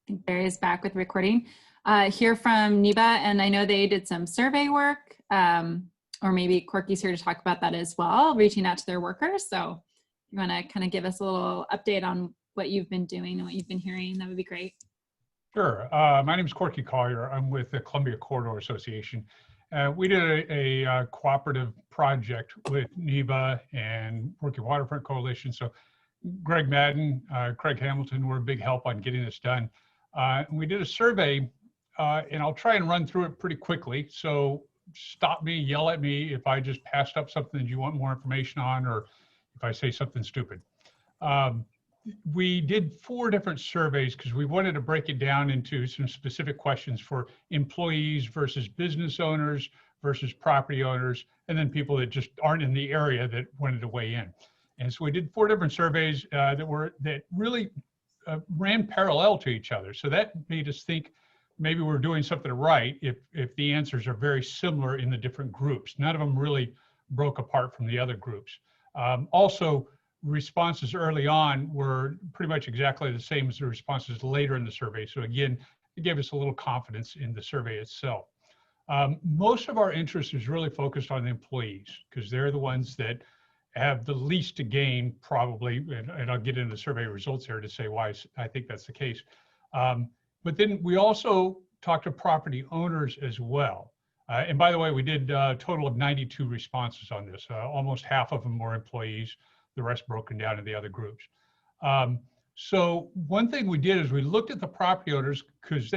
think Barry's back with recording. Here from NEBA, and I know they did some survey work, or maybe Corky's here to talk about that as well, reaching out to their workers. So if you want to kind of give us a little update on what you've been doing and what you've been hearing, that would be great. Sure. My name is Corky Collier. I'm with the Columbia Corridor Association. We did a cooperative project with NEBA and Working Waterfront Coalition. So Greg Madden, Craig Hamilton were a big help on getting this done. We did a survey, and I'll try and run through it pretty quickly. So stop me, yell at me if I just passed up something that you want more information on, or if I say something stupid. We did 4 different surveys because we wanted to break it down into some specific questions for employees versus business owners versus property owners, and then people that just aren't in the area that wanted to weigh in. And so we did 4 different surveys that really ran parallel to each other. So that made us think maybe we're doing something right if the answers are very similar in the different groups. None of them really broke apart from the other groups. Also, responses early on were pretty much exactly the same as the responses later in the survey. So again, it gave us a little confidence in the survey itself. Most of our interest is really focused on the employees because they're the ones that have the least to gain probably, and I'll get into the survey results here to say why I think that's the case. But then we also talked to property owners as well. And by the way, we did a total of 92 responses on this. Almost half of them were employees, the rest broken down into the other groups. So one thing we did is we looked at the property owners because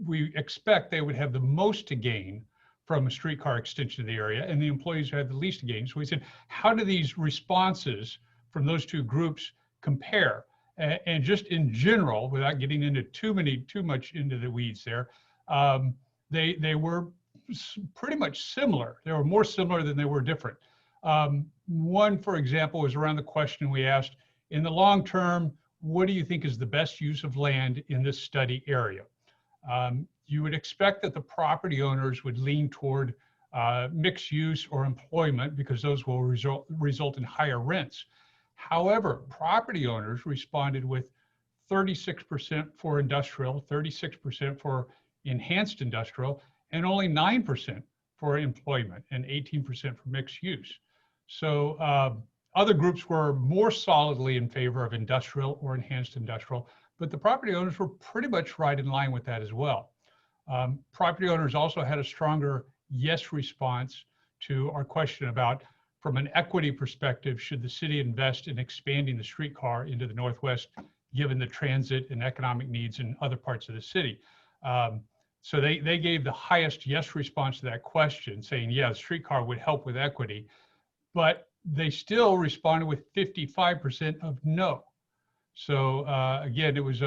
we expect they would have the most to gain from a streetcar extension of the area, and the employees who had the least to gain. So we said, how do these responses from those 2 groups compare? And just in general, without getting into too much into the weeds there, they were pretty much similar. They were more similar than they were different. One, for example, was around the question we asked, in the long term, what do you think is the best use of land in this study area? You would expect that the property owners would lean toward mixed use or employment because those will result in higher rents. However, property owners responded with 36% for industrial, 36% for enhanced industrial, and only 9% for employment and 18% for mixed use. So other groups were more solidly in favor of industrial or enhanced industrial, but the property owners were pretty much right in line with that as well. Property owners also had a stronger yes response to our question about, from an equity perspective, should the city invest in expanding the streetcar into the Northwest, given the transit and economic needs in other parts of the city? So they gave the highest yes response to that question, saying, yeah, the streetcar would help with equity, but they still responded with 55% of no. So again, it was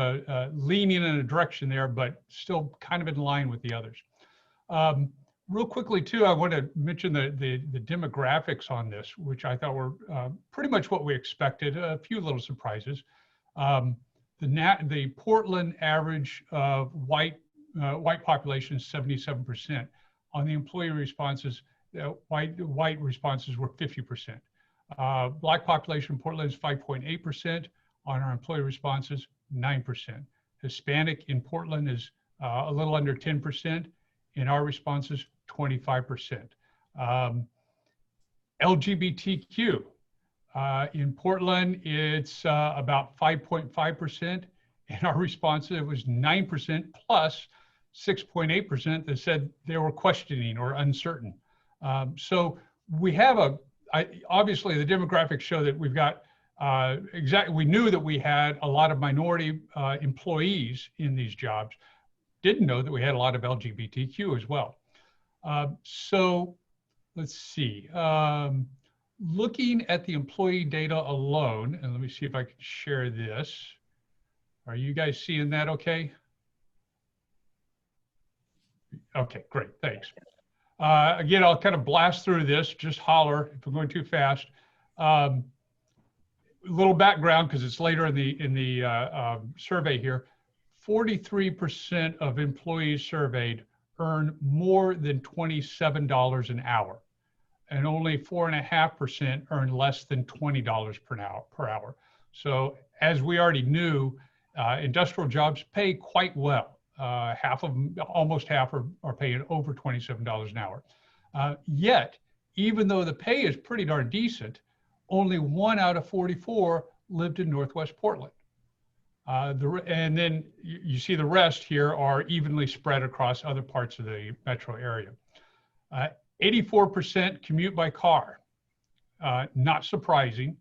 leaning in a direction there, but still kind of in line with the others. Real quickly too, I want to mention the demographics on this, which I thought were pretty much what we expected, a few little surprises. The Portland average of white population is 77%. On the employee responses, white responses were 50%. Black population in Portland is 5.8%. On our employee responses, 9%. Hispanic in Portland is a little under 10%. In our responses, 25%. LGBTQ, in Portland, it's about 5.5%. In our responses, it was 9% plus 6.8% that said they were questioning or uncertain. So we have obviously the demographics show that we've got we knew that we had a lot of minority employees in these jobs. Didn't know that we had a lot of LGBTQ as well. So let's see. Looking at the employee data alone, and let me see if I can share this. Are you guys seeing that okay? Okay, great, thanks. Again, I'll kind of blast through this, just holler if I'm going too fast. A little background, because it's later in the survey here. 43% of employees surveyed earn more than $27 an hour, and only 4.5% earn less than $20 per hour. So as we already knew, Industrial jobs pay quite well. Half of them, almost half are paying over $27 an hour. Yet, even though the pay is pretty darn decent, only 1 out of 44 lived in Northwest Portland. And then you see the rest here are evenly spread across other parts of the metro area. 84% commute by car, not surprising.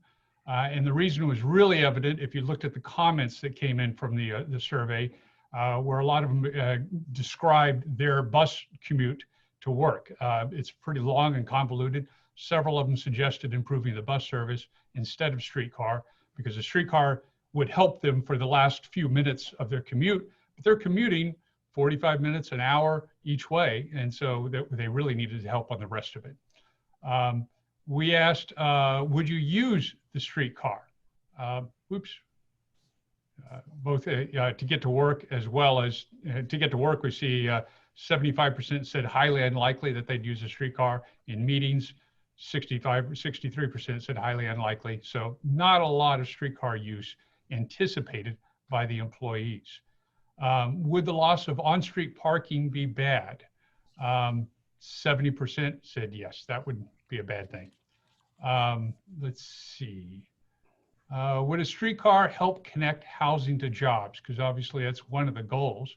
And the reason was really evident if you looked at the comments that came in from the survey, where a lot of them described their bus commute to work. It's pretty long and convoluted. Several of them suggested improving the bus service instead of streetcar, because the streetcar would help them for the last few minutes of their commute, but they're commuting 45 minutes, an hour each way, and so they really needed help on the rest of it. We asked, would you use the streetcar? Both to get to work as well as to get to work, we see 75% said highly unlikely that they'd use a streetcar. In meetings, 63% said highly unlikely. So not a lot of streetcar use anticipated by the employees. Would the loss of on-street parking be bad? 70% said yes, that would be a bad thing. Let's see. Would a streetcar help connect housing to jobs? Because obviously that's one of the goals.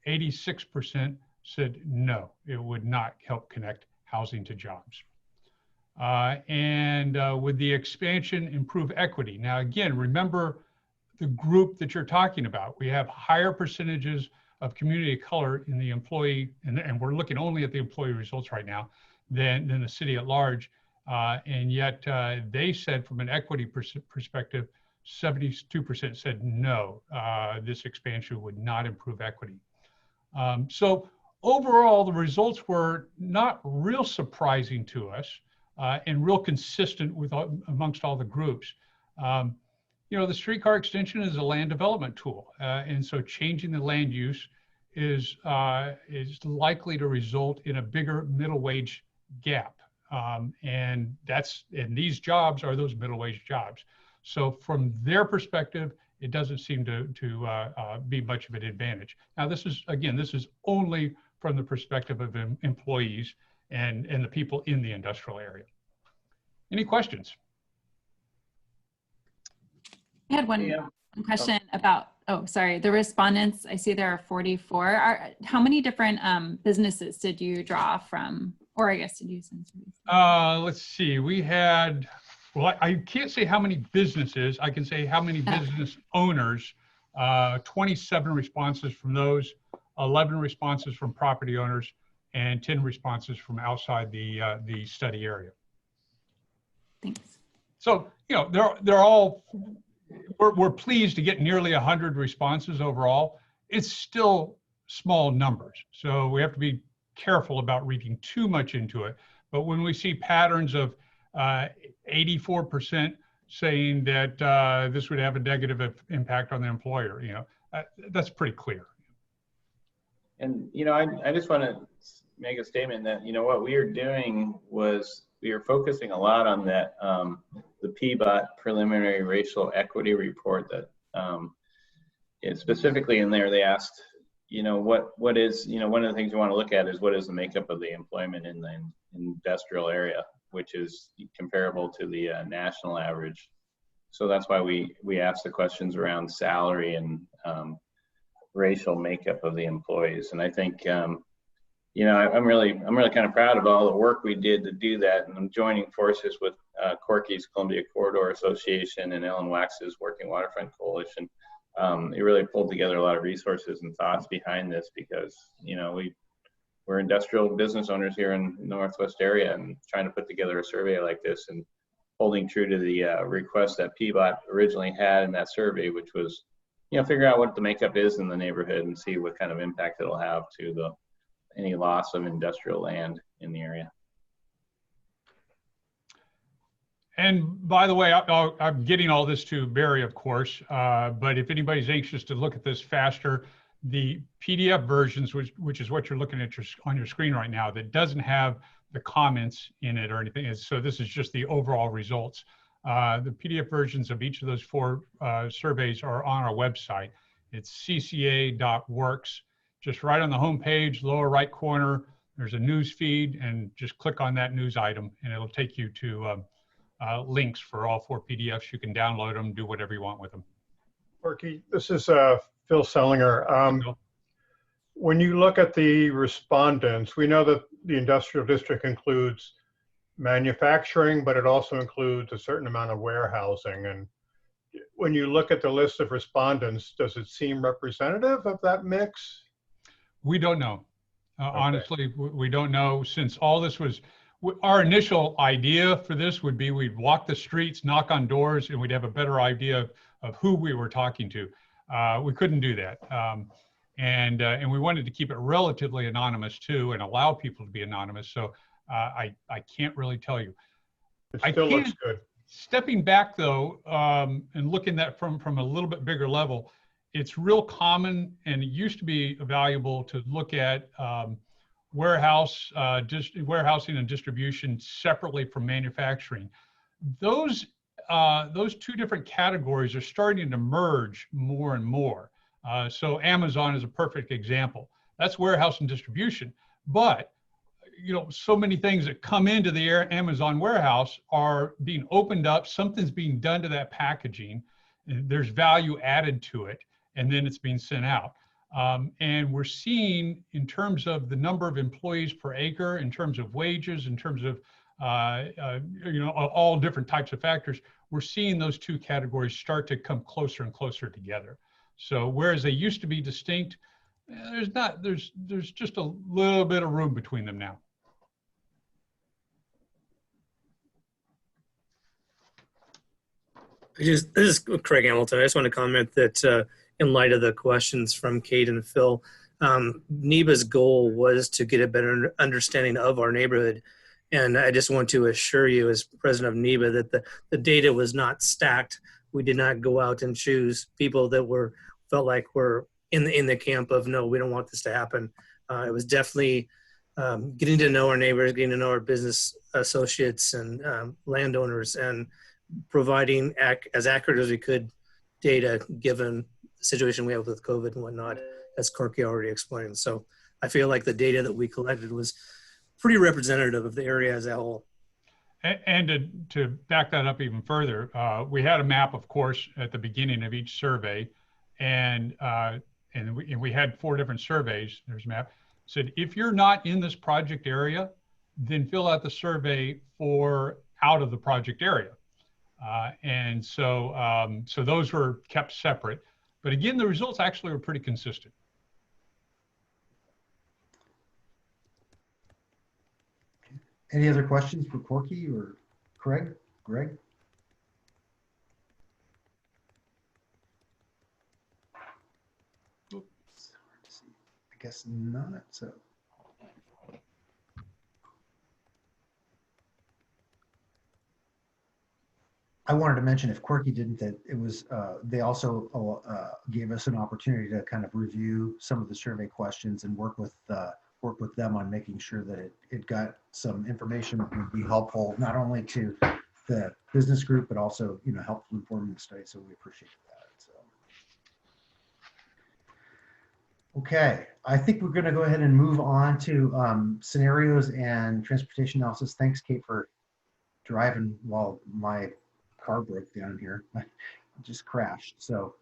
86% said no, it would not help connect housing to jobs. Would the expansion improve equity? Now, again, remember the group that you're talking about. We have higher percentages of community of color in the employee, and we're looking only at the employee results right now, than the city at large. And yet they said from an equity perspective, 72% said no, this expansion would not improve equity. So overall, the results were not real surprising to us and real consistent with amongst all the groups. You know, the streetcar extension is a land development tool. And so changing the land use is likely to result in a bigger middle wage gap. And these jobs are those middle wage jobs. So from their perspective, it doesn't seem to be much of an advantage. Now, this is only from the perspective of employees and the people in the industrial area. Any questions? I had one question about, the respondents. I see there are 44. How many different businesses did you draw from? Or I guess did you send some? Let's see, we had, well, I can't say how many businesses, I can say how many business owners, 27 responses from those, 11 responses from property owners, and 10 responses from outside the study area. Thanks. So, you know, they're all, we're pleased to get nearly 100 responses overall. It's still small numbers, so we have to be careful about reading too much into it. But when we see patterns of 84% saying that this would have a negative impact on the employer, you know, that's pretty clear. And, you know, I just want to make a statement that, you know, what we are doing was we are focusing a lot on that, the PBOT preliminary racial equity report that specifically in there, they asked, you know, what is, you know, one of the things you want to look at is what is the makeup of the employment in the industrial area, which is comparable to the national average. So that's why we asked the questions around salary and racial makeup of the employees. And I think, you know, I'm really kind of proud of all the work we did to do that. And I'm joining forces with Corky's Columbia Corridor Association and Ellen Wax's Working Waterfront Coalition. It really pulled together a lot of resources and thoughts behind this because, you know, we're industrial business owners here in the Northwest area and trying to put together a survey like this and holding true to the request that PBOT originally had in that survey, which was, you know, figure out what the makeup is in the neighborhood and see what kind of impact it'll have to any loss of industrial land in the area. And by the way, I'm getting all this to Barry, of course, but if anybody's anxious to look at this faster, the PDF versions, which is what you're looking at on your screen right now, that doesn't have the comments in it or anything. So this is just the overall results. The PDF versions of each of those 4 surveys are on our website. It's cca.works. Just right on the home page, lower right corner, there's a news feed, and just click on that news item and it'll take you to links for all 4 PDFs. You can download them, do whatever you want with them. Corky, this is Phil Sellinger. When you look at the respondents, we know that the industrial district includes manufacturing, but it also includes a certain amount of warehousing. And when you look at the list of respondents, does it seem representative of that mix? We don't know. Okay. Honestly, we don't know, since all this was, our initial idea for this would be we'd walk the streets, knock on doors, and we'd have a better idea of who we were talking to. We couldn't do that. And we wanted to keep it relatively anonymous too, and allow people to be anonymous. So I can't really tell you. It still looks good. Stepping back though, and looking at that from a little bit bigger level, it's real common, and it used to be valuable to look at warehousing and distribution separately from manufacturing. Those 2 different categories are starting to merge more and more. So Amazon is a perfect example. That's warehouse and distribution. But so many things that come into the Amazon warehouse are being opened up. Something's being done to that packaging. And there's value added to it, and then it's being sent out. And we're seeing, in terms of the number of employees per acre, in terms of wages, in terms of all different types of factors, we're seeing those 2 categories start to come closer and closer together. So whereas they used to be distinct, there's just a little bit of room between them now. This is Craig Hamilton. I just want to comment that in light of the questions from Kate and Phil, NEBA's goal was to get a better understanding of our neighborhood. And I just want to assure you, as president of NEBA, that the data was not stacked. We did not go out and choose people that felt like were in the camp of, no, we don't want this to happen. It was definitely getting to know our neighbors, getting to know our business associates and landowners, and providing as accurate as we could data given the situation we have with COVID and whatnot, as Corky already explained. So I feel like the data that we collected was pretty representative of the area as a whole. And to back that up even further, we had a map, of course, at the beginning of each survey, and we had 4 different surveys. There's a map. Said, if you're not in this project area, then fill out the survey for out of the project area. And so those were kept separate. But again, the results actually were pretty consistent. Any other questions for Corky or Greg? Oops, I guess not. So. I wanted to mention, if Corky didn't, that it was, they also gave us an opportunity to kind of review some of the survey questions and work with them on making sure that it got some information that would be helpful, not only to the business group, but also, helpful informing the study. So we appreciate that. So. Okay, I think we're going to go ahead and move on to scenarios and transportation analysis. Thanks, Kate, for driving while my car broke down here. I just crashed. So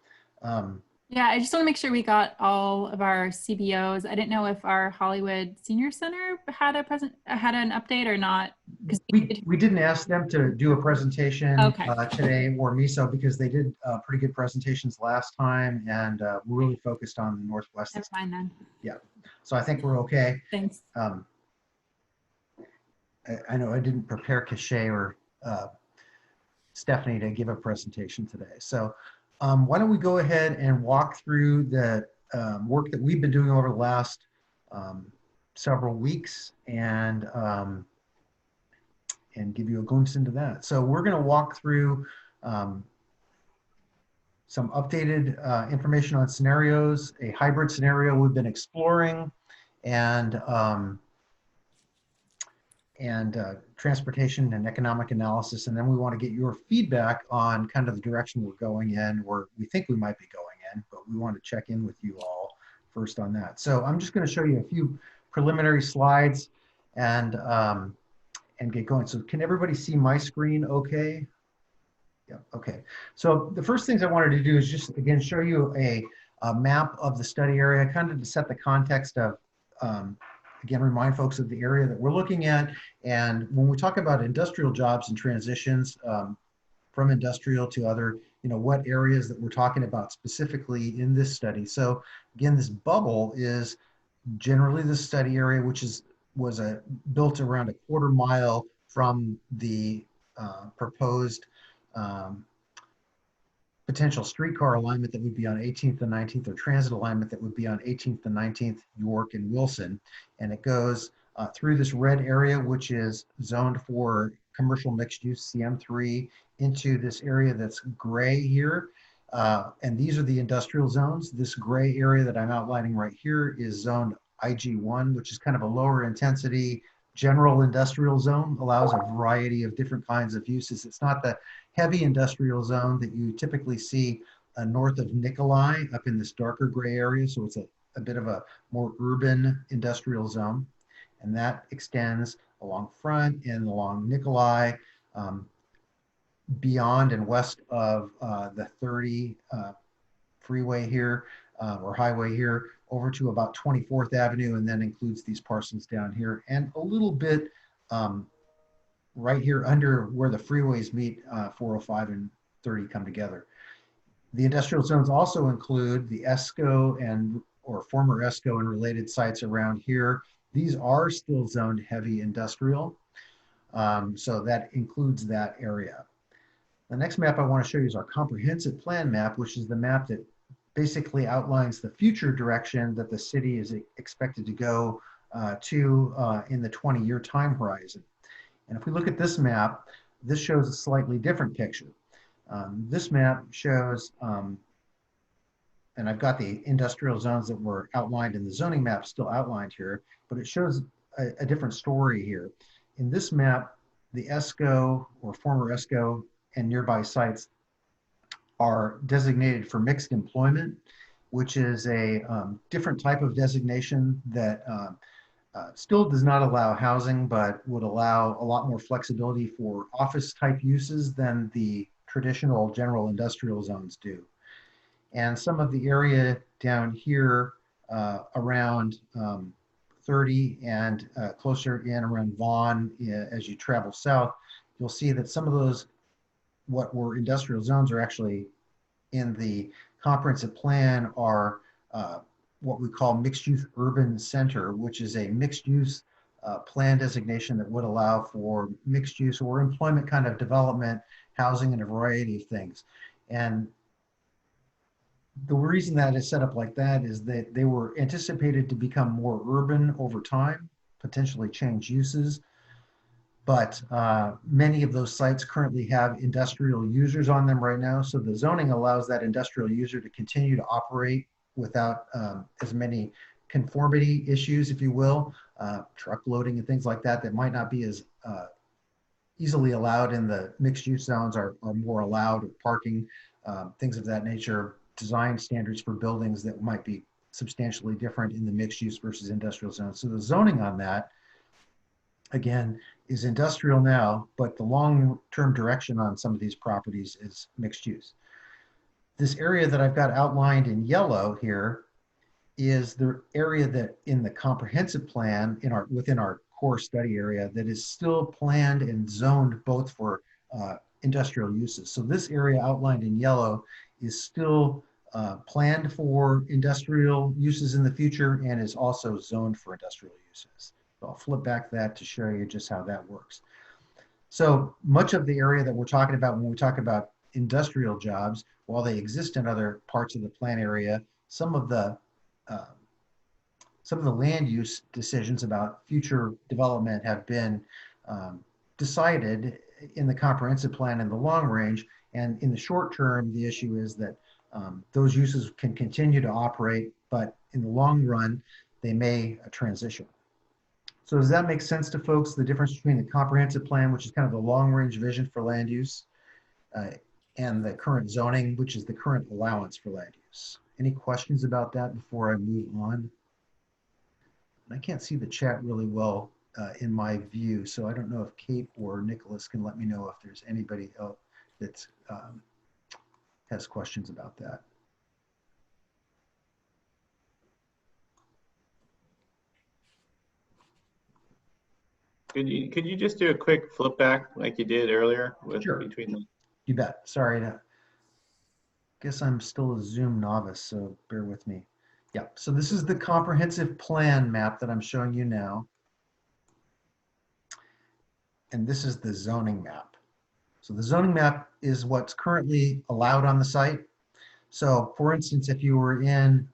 yeah, I just want to make sure we got all of our CBOs. I didn't know if our Hollywood Senior Center had an update or not. We didn't ask them to do a presentation today, or MISO, because they did pretty good presentations last time, and we're really focused on the Northwest. That's fine then. Yeah, so I think we're okay. Thanks. I know I didn't prepare Cachet or Stephanie to give a presentation today. So why don't we go ahead and walk through the work that we've been doing over the last several weeks and give you a glimpse into that. So we're going to walk through some updated information on scenarios, a hybrid scenario we've been exploring, and transportation and economic analysis. And then we want to get your feedback on kind of the direction we're going in, or we think we might be going again, but we want to check in with you all first on that. So I'm just going to show you a few preliminary slides and get going. So can everybody see my screen okay? Yeah, okay. So the first things I wanted to do is just, again, show you a map of the study area, kind of to set the context of, again, remind folks of the area that we're looking at. And when we talk about industrial jobs and transitions from industrial to other, what areas that we're talking about specifically in this study. So again, this bubble is generally the study area, which was built around a quarter mile from the proposed potential streetcar alignment that would be on 18th and 19th, or transit alignment that would be on 18th and 19th, York and Wilson. And it goes through this red area, which is zoned for commercial mixed use, CM3, into this area that's gray here. And these are the industrial zones. This gray area that I'm outlining right here is zoned IG1, which is kind of a lower intensity general industrial zone, allows a variety of different kinds of uses. It's not the heavy industrial zone that you typically see north of Nikolai up in this darker gray area. So it's a bit of a more urban industrial zone. And that extends along front and along Nikolai, beyond and west of the 30 freeway here, or highway here, over to about 24th Avenue, and then includes these parcels down here, and a little bit right here under where the freeways meet, 405 and 30 come together. The industrial zones also include the ESCO or former ESCO and related sites around here. These are still zoned heavy industrial, so that includes that area. The next map I want to show you is our comprehensive plan map, which is the map that basically outlines the future direction that the city is expected to go to in the 20-year time horizon. And if we look at this map, this shows a slightly different picture. This map shows, and I've got the industrial zones that were outlined in the zoning map still outlined here, but it shows a different story here. In this map, the ESCO or former ESCO and nearby sites are designated for mixed employment, which is a different type of designation that still does not allow housing, but would allow a lot more flexibility for office type uses than the traditional general industrial zones do. And some of the area down here around 30 and closer in around Vaughan, as you travel south, you'll see that some of those what were industrial zones are actually in the comprehensive plan are what we call mixed use urban center, which is a mixed use plan designation that would allow for mixed use or employment kind of development, housing, and a variety of things. And the reason that is set up like that is that they were anticipated to become more urban over time, potentially change uses. But many of those sites currently have industrial users on them right now. So the zoning allows that industrial user to continue to operate without as many conformity issues, if you will, truck loading and things like that, that might not be as easily allowed in the mixed use zones are more allowed, or parking, things of that nature, design standards for buildings that might be substantially different in the mixed use versus industrial zones. So the zoning on that, again, is industrial now, but the long-term direction on some of these properties is mixed use. This area that I've got outlined in yellow here is the area that in the comprehensive plan within our core study area that is still planned and zoned both for industrial uses. So this area outlined in yellow is still planned for industrial uses in the future and is also zoned for industrial uses. So I'll flip back that to show you just how that works. So much of the area that we're talking about when we talk about industrial jobs, while they exist in other parts of the plan area, some of the land use decisions about future development have been decided in the comprehensive plan in the long range. And in the short term, the issue is that those uses can continue to operate, but in the long run, they may transition. So does that make sense to folks, the difference between the comprehensive plan, which is kind of the long range vision for land use, and the current zoning, which is the current allowance for land use. Any questions about that before I move on? I can't see the chat really well in my view, so I don't know if Kate or Nicholas can let me know if there's anybody else that has questions about that. Could you just do a quick flip back like you did earlier with Sure. between the? You bet. Sorry. Guess I'm still a Zoom novice, so bear with me. Yeah, so this is the comprehensive plan map that I'm showing you now. And this is the zoning map. So the zoning map is what's currently allowed on the site. So for instance, if you were in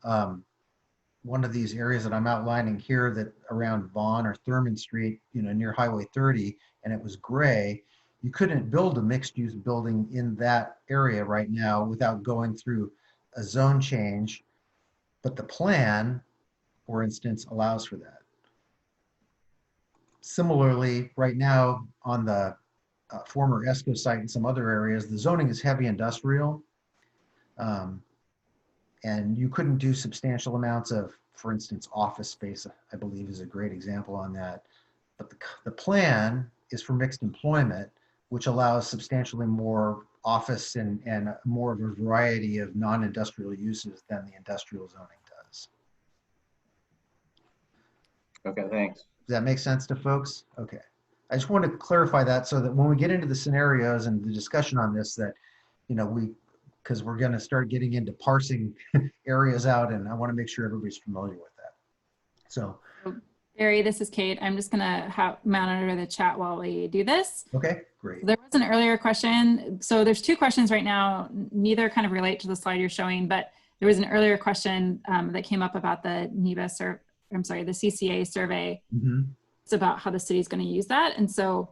one of these areas that I'm outlining here that around Vaughn or Thurman Street, you know, near Highway 30, and it was gray, you couldn't build a mixed use building in that area right now without going through a zone change. But the plan, for instance, allows for that. Similarly, right now on the former ESCO site and some other areas, the zoning is heavy industrial. And you couldn't do substantial amounts of, for instance, office space, I believe is a great example on that. But the plan is for mixed employment, which allows substantially more office and more of a variety of non-industrial uses than the industrial zoning does. Okay, thanks. Does that make sense to folks? Okay. I just want to clarify that so that when we get into the scenarios and the discussion on this, that, you know, because we're going to start getting into parsing areas out, and I want to make sure everybody's familiar with that. So, Barry, this is Kate. I'm just going to monitor the chat while we do this. okay, great. There was an earlier question. So there's two questions right now. Neither kind of relate to the slide you're showing, but there was an earlier question that came up about the NEBA, the CCA survey. Mm-hmm. It's about how the city is going to use that. And so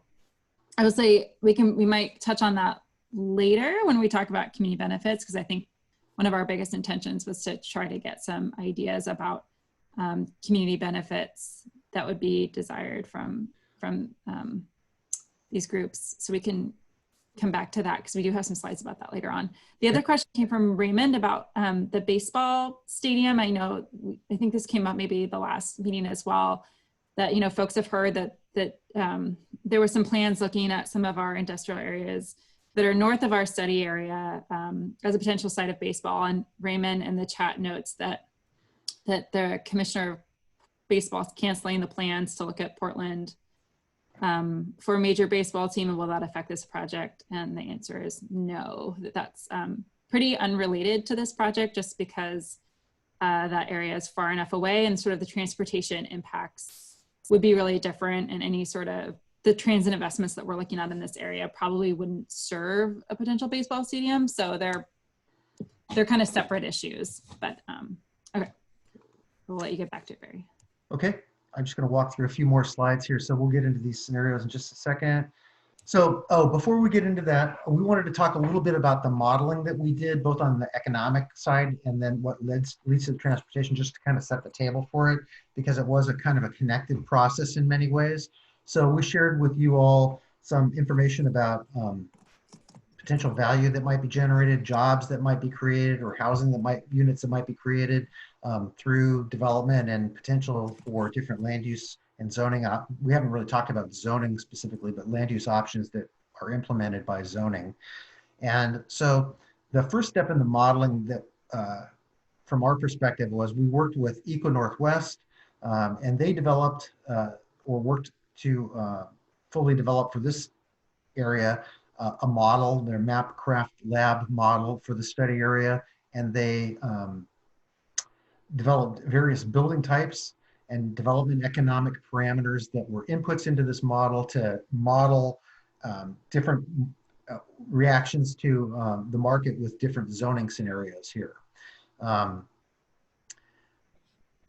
I would say we might touch on that later when we talk about community benefits, because I think one of our biggest intentions was to try to get some ideas about community benefits that would be desired from these groups. So we can come back to that because we do have some slides about that later on. The other question came from Raymond about the baseball stadium. I think this came up maybe the last meeting as well, that, you know, folks have heard that there were some plans looking at some of our industrial areas that are north of our study area as a potential site of baseball. And Raymond in the chat notes that the commissioner of baseball is canceling the plans to look at Portland for a major baseball team, and will that affect this project? And the answer is no, that's pretty unrelated to this project, just because that area is far enough away, and sort of the transportation impacts would be really different, and any sort of the transit investments that we're looking at in this area probably wouldn't serve a potential baseball stadium. So they're kind of separate issues, but okay, we'll let you get back to it, Barry. Okay, I'm just going to walk through a few more slides here. So we'll get into these scenarios in just a second. So, before we get into that, we wanted to talk a little bit about the modeling that we did, both on the economic side and then what leads to the transportation, just to kind of set the table for it, because it was a kind of a connected process in many ways. So we shared with you all some information about potential value that might be generated, jobs that might be created, or housing units that might be created through development, and potential for different land use and zoning. We haven't really talked about zoning specifically, but land use options that are implemented by zoning. And so the first step in the modeling that from our perspective was we worked with Eco Northwest, and they developed or worked to fully develop for this area a model, their Mapcraft Lab model for the study area. And they developed various building types and development economic parameters that were inputs into this model to model different reactions to the market with different zoning scenarios here.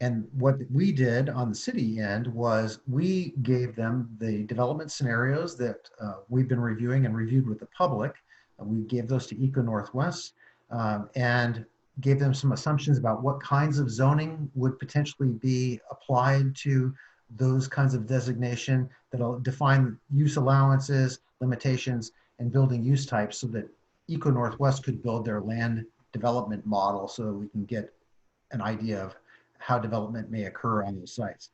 And what we did on the city end was we gave them the development scenarios that we've been reviewing and reviewed with the public. We gave those to Eco Northwest and gave them some assumptions about what kinds of zoning would potentially be applied to those kinds of designation that'll define use allowances, limitations, and building use types, so that Eco Northwest could build their land development model so that we can get an idea of how development may occur on those sites.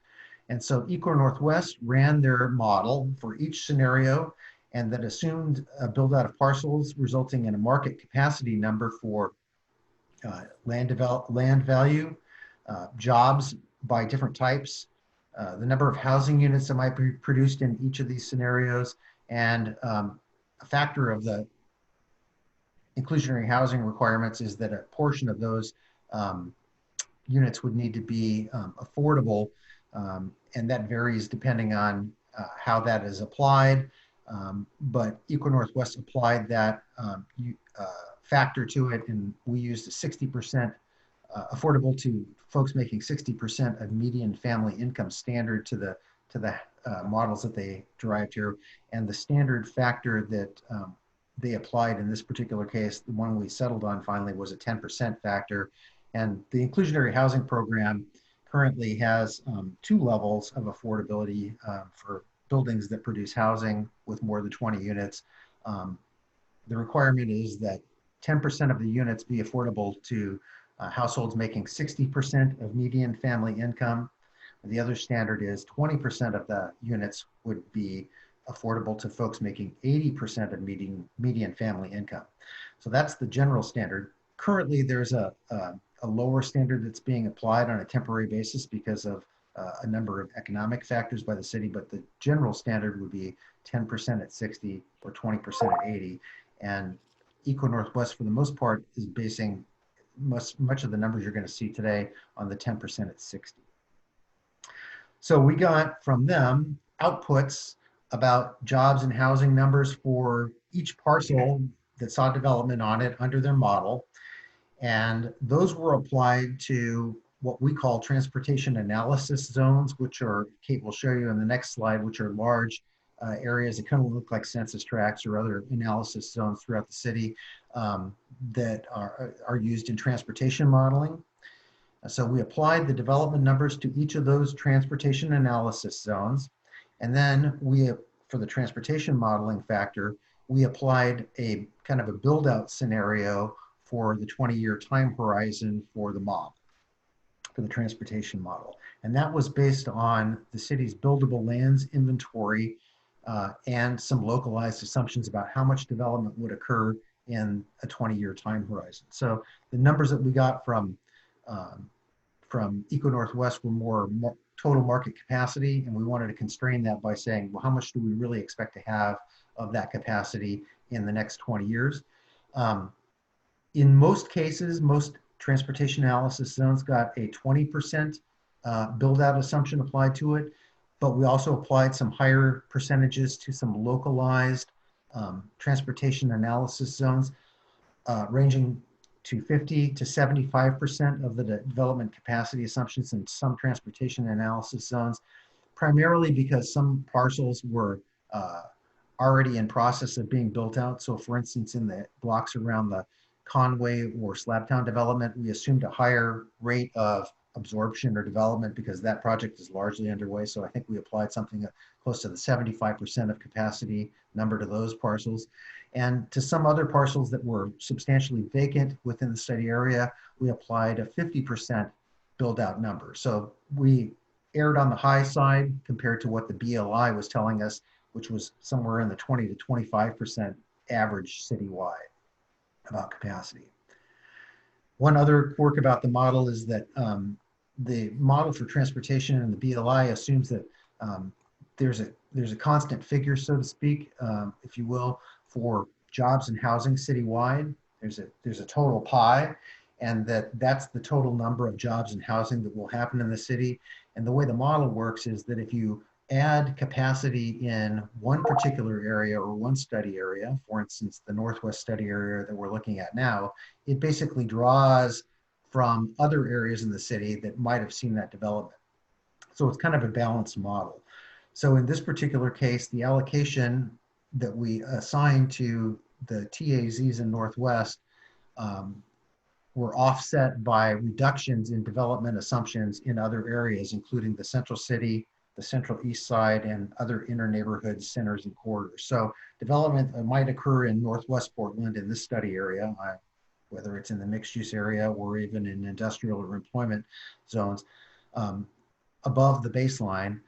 And so Eco Northwest ran their model for each scenario, and that assumed a build out of parcels resulting in a market capacity number for land value, jobs by different types, the number of housing units that might be produced in each of these scenarios, and a factor of the inclusionary housing requirements is that a portion of those units would need to be affordable, and that varies depending on how that is applied. But Eco Northwest applied that factor to it, and we used a 60% affordable to folks making 60% of median family income standard to the models that they derived here. And the standard factor that they applied in this particular case, the one we settled on finally, was a 10% factor. And the inclusionary housing program currently has 2 levels of affordability for buildings that produce housing with more than 20 units. The requirement is that 10% of the units be affordable to households making 60% of median family income. The other standard is 20% of the units would be affordable to folks making 80% of median family income. So that's the general standard. Currently, there's a lower standard that's being applied on a temporary basis because of a number of economic factors by the city, but the general standard would be 10% at 60 or 20% at 80. And Eco Northwest, for the most part, is basing much of the numbers you're going to see today on the 10% at 60. So we got from them outputs about jobs and housing numbers for each parcel that saw development on it under their model. And those were applied to what we call transportation analysis zones, which are, Kate will show you in the next slide, which are large areas that kind of look like census tracts or other analysis zones throughout the city that are used in transportation modeling. So we applied the development numbers to each of those transportation analysis zones. And then for the transportation modeling factor, we applied a kind of a build out scenario for the 20-year time horizon for the model, for the transportation model. And that was based on the city's buildable lands inventory and some localized assumptions about how much development would occur in a 20-year time horizon. So the numbers that we got from Eco Northwest were more total market capacity, and we wanted to constrain that by saying, well, how much do we really expect to have of that capacity in the next 20 years? In most cases, most transportation analysis zones got a 20% build out assumption applied to it, but we also applied some higher percentages to some localized transportation analysis zones, ranging to 50 to 75% of the development capacity assumptions in some transportation analysis zones, primarily because some parcels were already in process of being built out. So for instance, in the blocks around the Conway or Slabtown development, we assumed a higher rate of absorption or development because that project is largely underway. So I think we applied something close to the 75% of capacity number to those parcels. And to some other parcels that were substantially vacant within the study area, we applied a 50% build out number. So we erred on the high side compared to what the BLI was telling us, which was somewhere in the 20 to 25% average citywide about capacity. One other quirk about the model is that the model for transportation and the BLI assumes that there's a constant figure, so to speak, if you will, for jobs and housing citywide. There's a total pie, and that's the total number of jobs and housing that will happen in the city. And the way the model works is that if you add capacity in one particular area or one study area, for instance, the Northwest study area that we're looking at now, it basically draws from other areas in the city that might have seen that development. So it's kind of a balanced model. So in this particular case, the allocation that we assigned to the TAZs in Northwest were offset by reductions in development assumptions in other areas, including the Central City, the Central East Side, and other inner neighborhood centers and corridors. So development might occur in Northwest Portland in this study area, whether it's in the mixed use area or even in industrial or employment zones, above the baseline,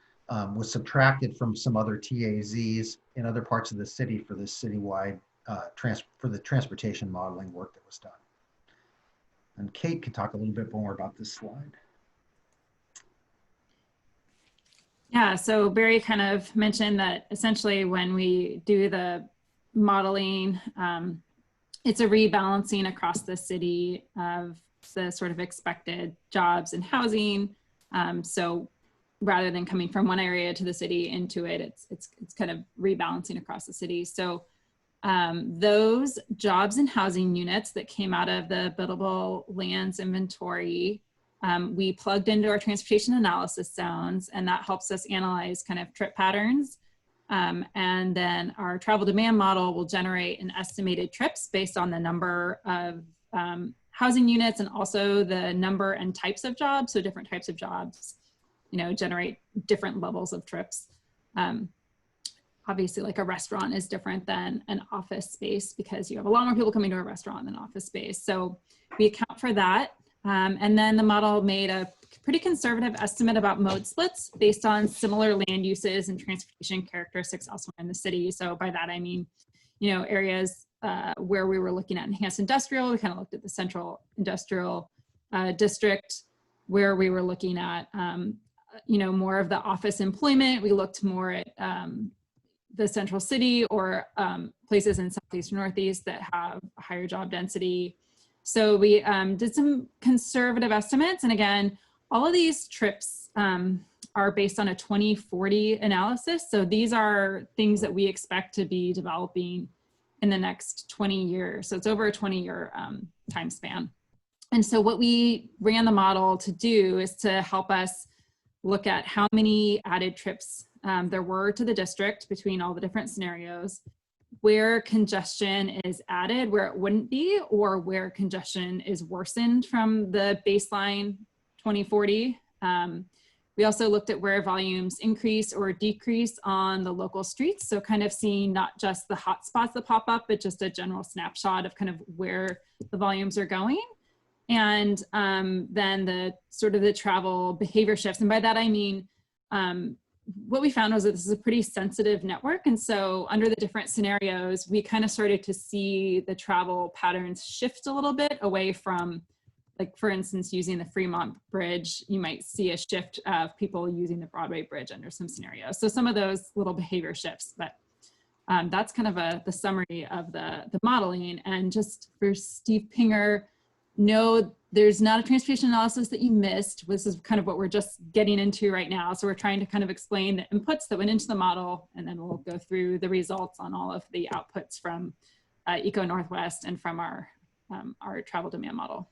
was subtracted from some other TAZs in other parts of the city for this citywide for the transportation modeling work that was done. And Kate can talk a little bit more about this slide. Yeah, so Barry kind of mentioned that essentially when we do the modeling, it's a rebalancing across the city of the sort of expected jobs and housing. So rather than coming from one area to the city into it, it's kind of rebalancing across the city. So those jobs and housing units that came out of the buildable lands inventory, we plugged into our transportation analysis zones, and that helps us analyze kind of trip patterns. And then our travel demand model will generate an estimated trips based on the number of housing units and also the number and types of jobs. So different types of jobs, you know, generate different levels of trips. Obviously, like a restaurant is different than an office space because you have a lot more people coming to a restaurant than office space. So we account for that. And then the model made a pretty conservative estimate about mode splits based on similar land uses and transportation characteristics elsewhere in the city. So by that, I mean, you know, areas where we were looking at enhanced industrial, we kind of looked at the central industrial district. Where we were looking at, you know, more of the office employment, we looked more at the central city or places in Southeast or Northeast that have a higher job density. So we did some conservative estimates. And again, all of these trips are based on a 2040 analysis. So these are things that we expect to be developing in the next 20 years. So it's over a 20-year time span. And so what we ran the model to do is to help us look at how many added trips there were to the district between all the different scenarios, where congestion is added, where it wouldn't be, or where congestion is worsened from the baseline 2040. We also looked at where volumes increase or decrease on the local streets. So kind of seeing not just the hot spots that pop up, but just a general snapshot of kind of where the volumes are going. And then the sort of the travel behavior shifts. And by that, I mean, what we found was that this is a pretty sensitive network. And so under the different scenarios, we kind of started to see the travel patterns shift a little bit away from, like, for instance, using the Fremont Bridge, you might see a shift of people using the Broadway Bridge under some scenarios. So some of those little behavior shifts, but that's kind of the summary of the modeling. And just for Steve Pinger, no, there's not a transportation analysis that you missed. This is kind of what we're just getting into right now. So we're trying to kind of explain the inputs that went into the model, and then we'll go through the results on all of the outputs from Eco Northwest and from our travel demand model.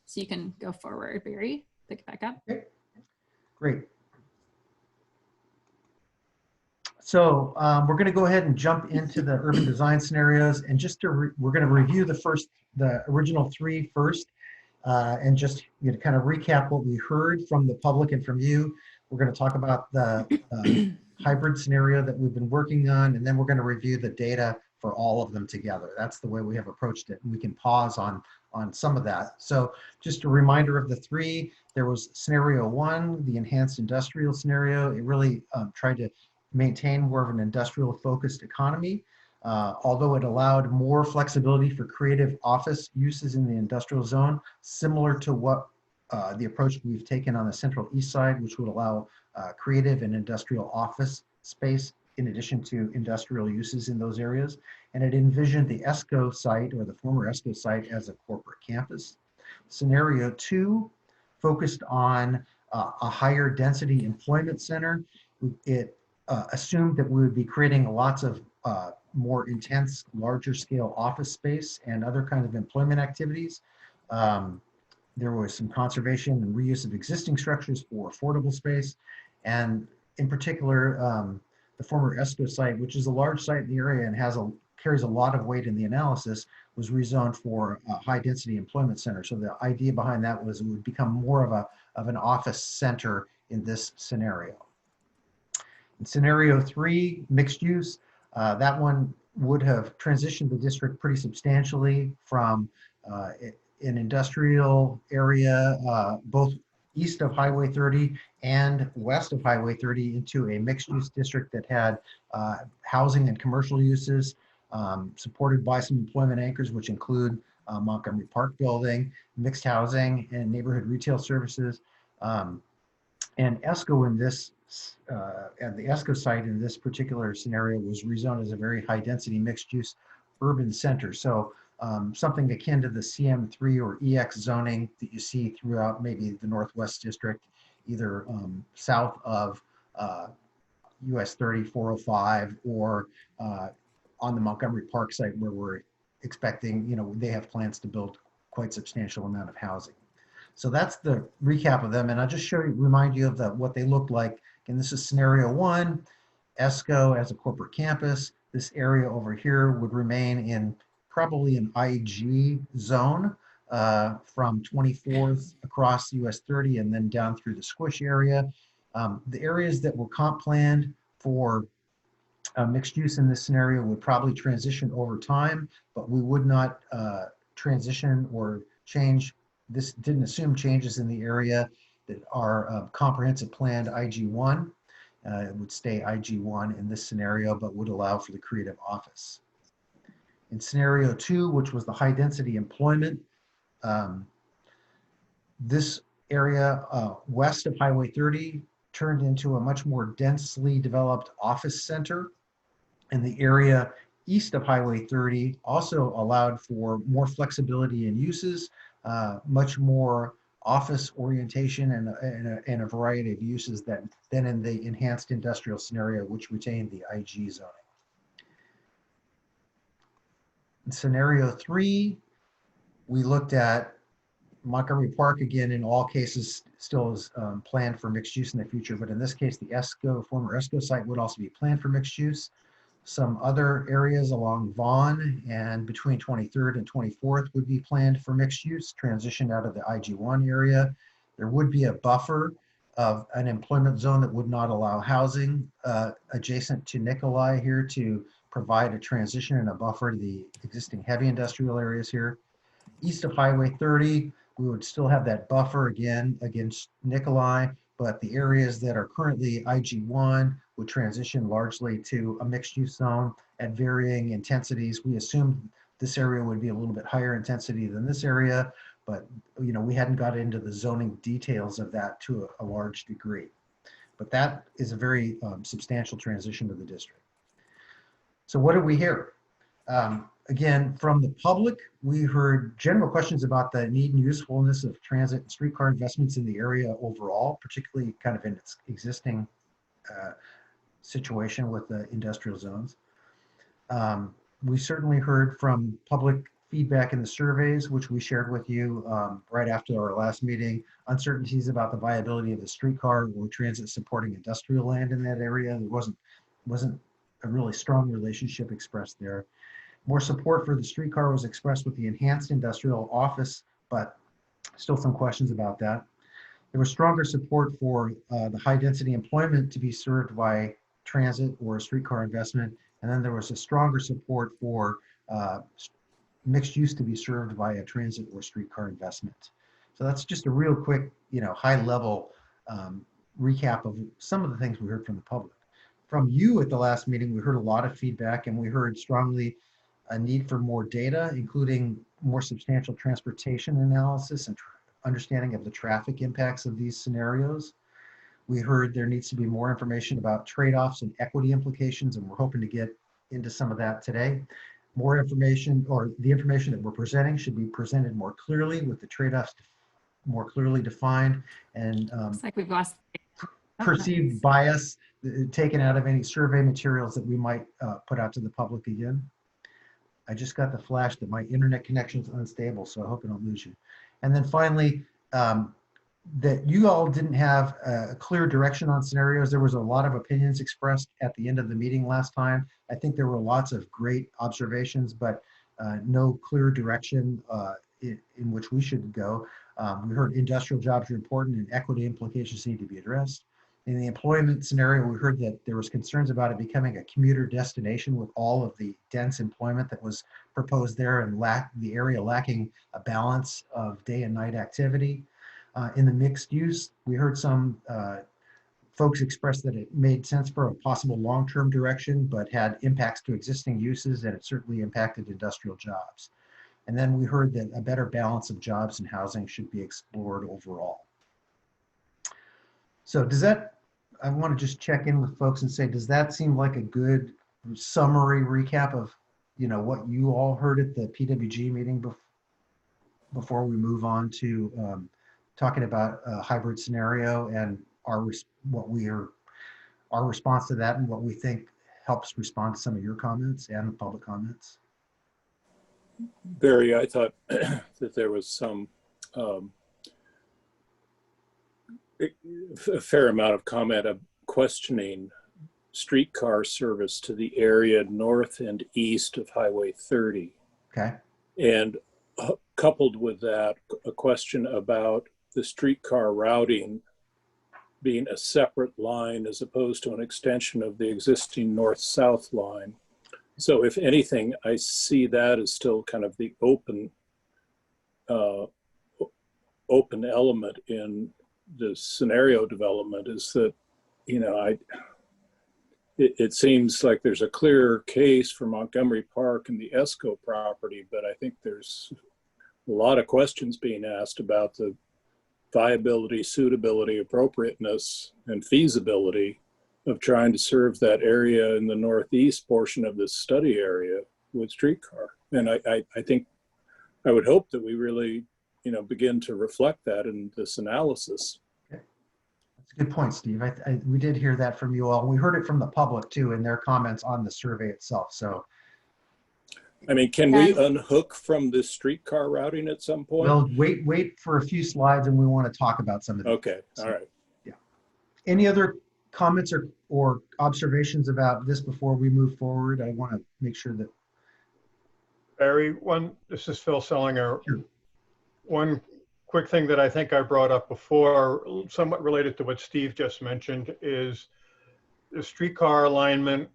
So you can go forward, Barry, pick it back up. Okay. Great. So we're going to go ahead and jump into the urban design scenarios, and just to we're going to review the original three first, and just kind of recap what we heard from the public and from you. We're going to talk about the hybrid scenario that we've been working on, and then we're going to review the data for all of them together. That's the way we have approached it, and we can pause on some of that. So just a reminder of the three. There was scenario one, the enhanced industrial scenario. It really tried to maintain more of an industrial focused economy, although it allowed more flexibility for creative office uses in the industrial zone, similar to what the approach we've taken on the Central East Side, which would allow creative and industrial office space in addition to industrial uses in those areas. And it envisioned the ESCO site, or the former ESCO site, as a corporate campus. Scenario two focused on a higher density employment center. It assumed that we would be creating lots of more intense, larger scale office space and other kinds of employment activities. There was some conservation and reuse of existing structures for affordable space. And in particular, the former ESCO site, which is a large site in the area and carries a lot of weight in the analysis, was rezoned for a high density employment center. So the idea behind that was it would become more of an office center in this scenario. In scenario 3, mixed use, that one would have transitioned the district pretty substantially from an industrial area, both east of Highway 30 and west of Highway 30 into a mixed use district that had housing and commercial uses supported by some employment anchors, which include Montgomery Park building, mixed housing and neighborhood retail services. And ESCO in this, and the ESCO site in this particular scenario was rezoned as a very high density mixed use urban center. So something akin to the CM3 or EX zoning that you see throughout maybe the Northwest District, either south of US 30, 405, or on the Montgomery Park site where we're expecting, they have plans to build quite substantial amount of housing. So that's the recap of them. And I'll just remind you of what they look like. And this is scenario 1, ESCO as a corporate campus. This area over here would remain in probably an IG zone from 24th across US 30 and then down through the Squish area. The areas that were comp planned for mixed use in this scenario would probably transition over time, but we would not transition or change. This didn't assume changes in the area that are comprehensive planned IG1. It would stay IG1 in this scenario, but would allow for the creative office. In scenario 2, which was the high density employment, this area west of Highway 30 turned into a much more densely developed office center. And the area east of Highway 30 also allowed for more flexibility in uses, much more office orientation and a variety of uses than in the enhanced industrial scenario, which retained the IG zoning. In scenario 3, we looked at Montgomery Park again. In all cases still is planned for mixed use in the future, but in this case the former ESCO site would also be planned for mixed use. Some other areas along Vaughan and between 23rd and 24th would be planned for mixed use, transitioned out of the IG1 area. There would be a buffer of an employment zone that would not allow housing adjacent to Nikolai here to provide a transition and a buffer to the existing heavy industrial areas here. East of Highway 30, we would still have that buffer again against Nikolai, but the areas that are currently IG1 would transition largely to a mixed use zone at varying intensities. We assumed this area would be a little bit higher intensity than this area, but we hadn't got into the zoning details of that to a large degree. But that is a very substantial transition to the district. So what did we hear? Again, from the public, we heard general questions about the need and usefulness of transit and streetcar investments in the area overall, particularly kind of in its existing situation with the industrial zones. We certainly heard from public feedback in the surveys, which we shared with you right after our last meeting, uncertainties about the viability of the streetcar or transit supporting industrial land in that area. There wasn't a really strong relationship expressed there. More support for the streetcar was expressed with the enhanced industrial office, but still some questions about that. There was stronger support for the high density employment to be served by transit or a streetcar investment. And then there was a stronger support for mixed use to be served by a transit or streetcar investment. So that's just a real quick, high level recap of some of the things we heard from the public. From you at the last meeting, we heard a lot of feedback, and we heard strongly a need for more data, including more substantial transportation analysis and understanding of the traffic impacts of these scenarios. We heard there needs to be more information about trade-offs and equity implications, and we're hoping to get into some of that today. More information, or the information that we're presenting, should be presented more clearly with the trade-offs more clearly defined, and Looks like we've lost perceived bias taken out of any survey materials that we might put out to the public again. I just got the flash that my internet connection is unstable, so I hope I don't lose you. And then finally, that you all didn't have a clear direction on scenarios. There was a lot of opinions expressed at the end of the meeting last time. I think there were lots of great observations, but no clear direction in which we should go. We heard industrial jobs are important and equity implications need to be addressed. In the employment scenario, we heard that there was concerns about it becoming a commuter destination with all of the dense employment that was proposed there and the area lacking a balance of day and night activity. In the mixed use, we heard some folks express that it made sense for a possible long-term direction, but had impacts to existing uses, and it certainly impacted industrial jobs. And then we heard that a better balance of jobs and housing should be explored overall. So does that, I want to just check in with folks and say, does that seem like a good summary recap of, what you all heard at the PWG meeting before we move on to talking about a hybrid scenario and our response to that and what we think helps respond to some of your comments and the public comments? Barry, I thought that there was some a fair amount of comment of questioning streetcar service to the area north and east of Highway 30. Okay. And coupled with that, a question about the streetcar routing being a separate line as opposed to an extension of the existing north-south line. So if anything, I see that as still kind of the open element in the scenario development, is that, it seems like there's a clear case for Montgomery Park and the ESCO property, but I think there's a lot of questions being asked about the viability, suitability, appropriateness, and feasibility of trying to serve that area in the northeast portion of this study area with streetcar. And I think, I would hope that we really, begin to reflect that in this analysis. Okay. That's a good point, Steve. We did hear that from you all. We heard it from the public too in their comments on the survey itself. So, I mean, can we unhook from this streetcar routing at some point? Well, wait for a few slides and we want to talk about some of these. Okay, all right. Yeah. Any other comments or observations about this before we move forward? I want to make sure that. Barry, this is Phil Sellinger. Sure. One quick thing that I think I brought up before, somewhat related to what Steve just mentioned, is the streetcar alignment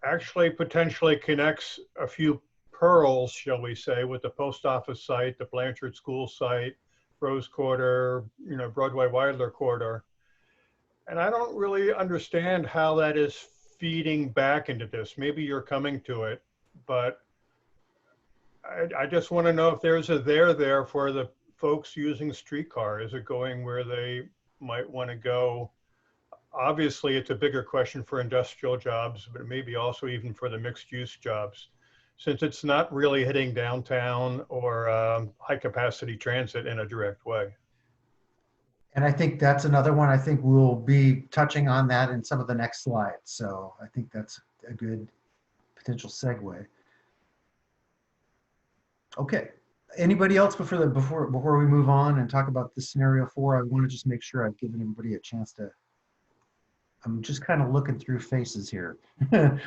actually potentially connects a few pearls, shall we say, with the post office site, the Blanchard School site, Rose Quarter, Broadway Wilder Quarter. And I don't really understand how that is feeding back into this. Maybe you're coming to it, but I just want to know if there's a there for the folks using streetcar. Is it going where they might want to go? Obviously, it's a bigger question for industrial jobs, but maybe also even for the mixed use jobs, since it's not really hitting downtown or high capacity transit in a direct way. And I think that's another one. I think we'll be touching on that in some of the next slides. So I think that's a good potential segue. Okay. Anybody else before we move on and talk about the scenario 4? I want to just make sure I've given everybody a chance to. I'm just kind of looking through faces here. The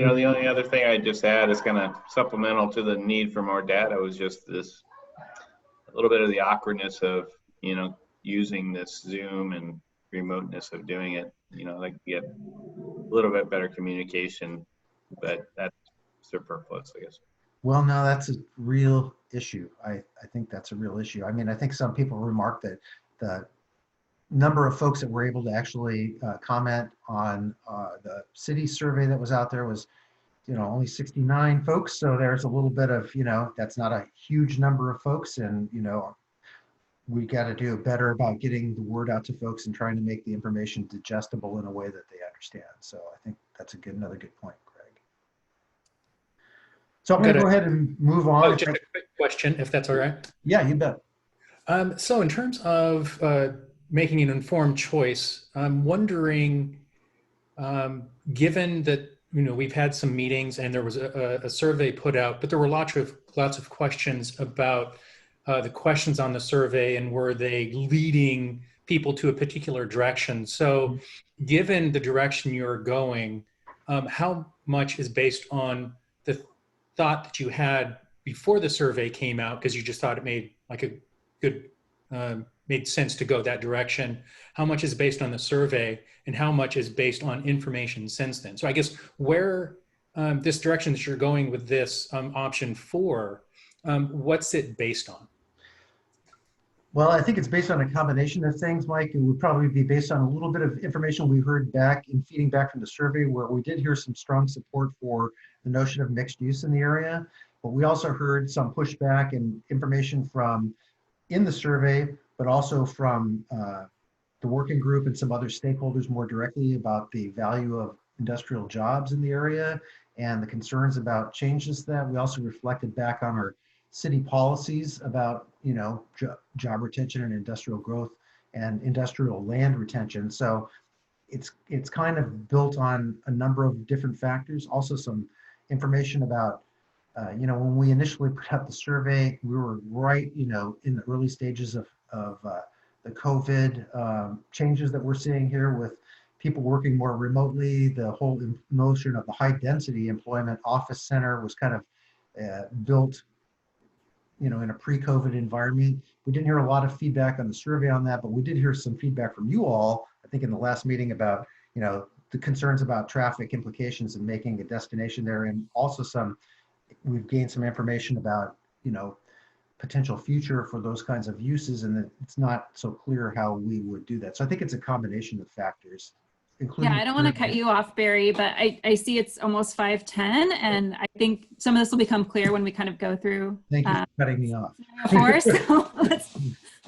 only other thing I just add is kind of supplemental to the need for more data was just this, a little bit of the awkwardness of, using this Zoom and remoteness of doing it, like get a little bit better communication, but that's superfluous, I guess. Well, no, that's a real issue. I think that's a real issue. I mean, I think some people remarked that the number of folks that were able to actually comment on the city survey that was out there was, only 69 folks. So there's a little bit of, that's not a huge number of folks. And, we got to do better about getting the word out to folks and trying to make the information digestible in a way that they understand. So I think that's another good point, Greg. So I'm going to go ahead and move on. Just a quick question, if that's all right. Yeah, you bet. So in terms of making an informed choice, I'm wondering, given that we've had some meetings and there was a survey put out, but there were lots of questions about the questions on the survey and were they leading people to a particular direction. So given the direction you're going, how much is based on the thought that you had before the survey came out because you just thought it made like a good made sense to go that direction, how much is based on the survey, and how much is based on information since then. So I guess where this direction that you're going with this option 4, what's it based on? Well, I think it's based on a combination of things, Mike. It would probably be based on a little bit of information we heard back in feeding back from the survey, where we did hear some strong support for the notion of mixed use in the area. But we also heard some pushback and information from in the survey, but also from the working group and some other stakeholders more directly about the value of industrial jobs in the area and the concerns about changes to that. We also reflected back on our city policies about, you know, job retention and industrial growth and industrial land retention. So it's kind of built on a number of different factors. Also some information about, you know, when we initially put out the survey, we were right, you know, in the early stages of the COVID changes that we're seeing here with people working more remotely. The whole notion of the high density employment office center was kind of built, you know, in a pre-COVID environment. We didn't hear a lot of feedback on the survey on that, but we did hear some feedback from you all, I think in the last meeting, about, you know, the concerns about traffic implications and making a destination there. And also we've gained some information about, you know, potential future for those kinds of uses, and that it's not so clear how we would do that. So I think it's a combination of factors. Yeah, I don't want to cut you off, Barry, but I see it's almost 5:10, and I think some of this will become clear when we kind of go through. Thank you for cutting me off. So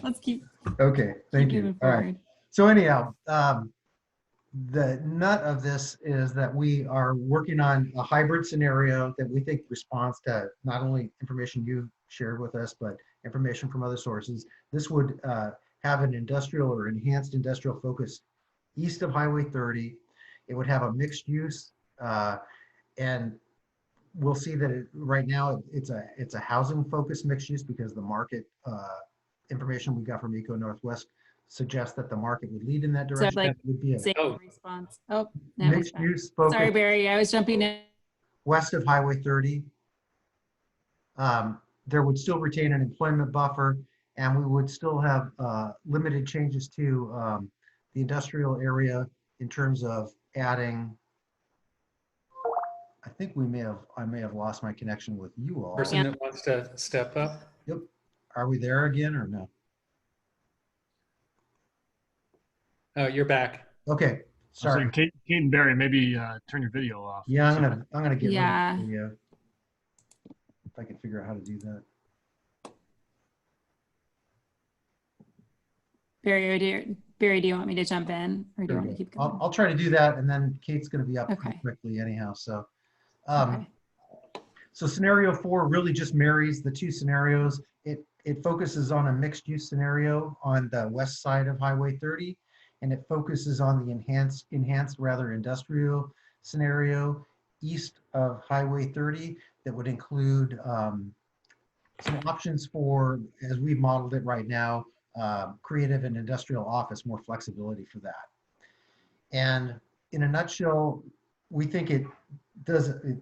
let's keep. Okay, thank you. All right. So anyhow, the nut of this is that we are working on a hybrid scenario that we think responds to not only information you shared with us, but information from other sources. This would have an industrial or enhanced industrial focus east of Highway 30. It would have a mixed use, and we'll see that right now it's a housing focused mixed use, because the market information we got from Eco Northwest suggests that the market would lead in that direction. So like, that would be a response. Oh, mixed use focus. Sorry, Barry, I was jumping in. West of Highway 30. There would still retain an employment buffer, and we would still have limited changes to the industrial area in terms of adding. I think I may have lost my connection with you all. Person that wants to step up. Yep. Are we there again or no? Oh, you're back. Okay. Sorry. Kate and Barry, maybe turn your video off. Yeah, I'm gonna get rid Yeah. of the video. If I can figure out how to do that. Barry, do you want me to jump in, or do you want me to keep going? I'll try to do that, and then Kate's going to be up Okay. pretty quickly anyhow. So, Okay. so scenario 4 really just marries the two scenarios. It focuses on a mixed use scenario on the west side of Highway 30, and it focuses on the enhanced rather industrial scenario east of Highway 30 that would include some options for, as we've modeled it right now, creative and industrial office, more flexibility for that. And in a nutshell, we think it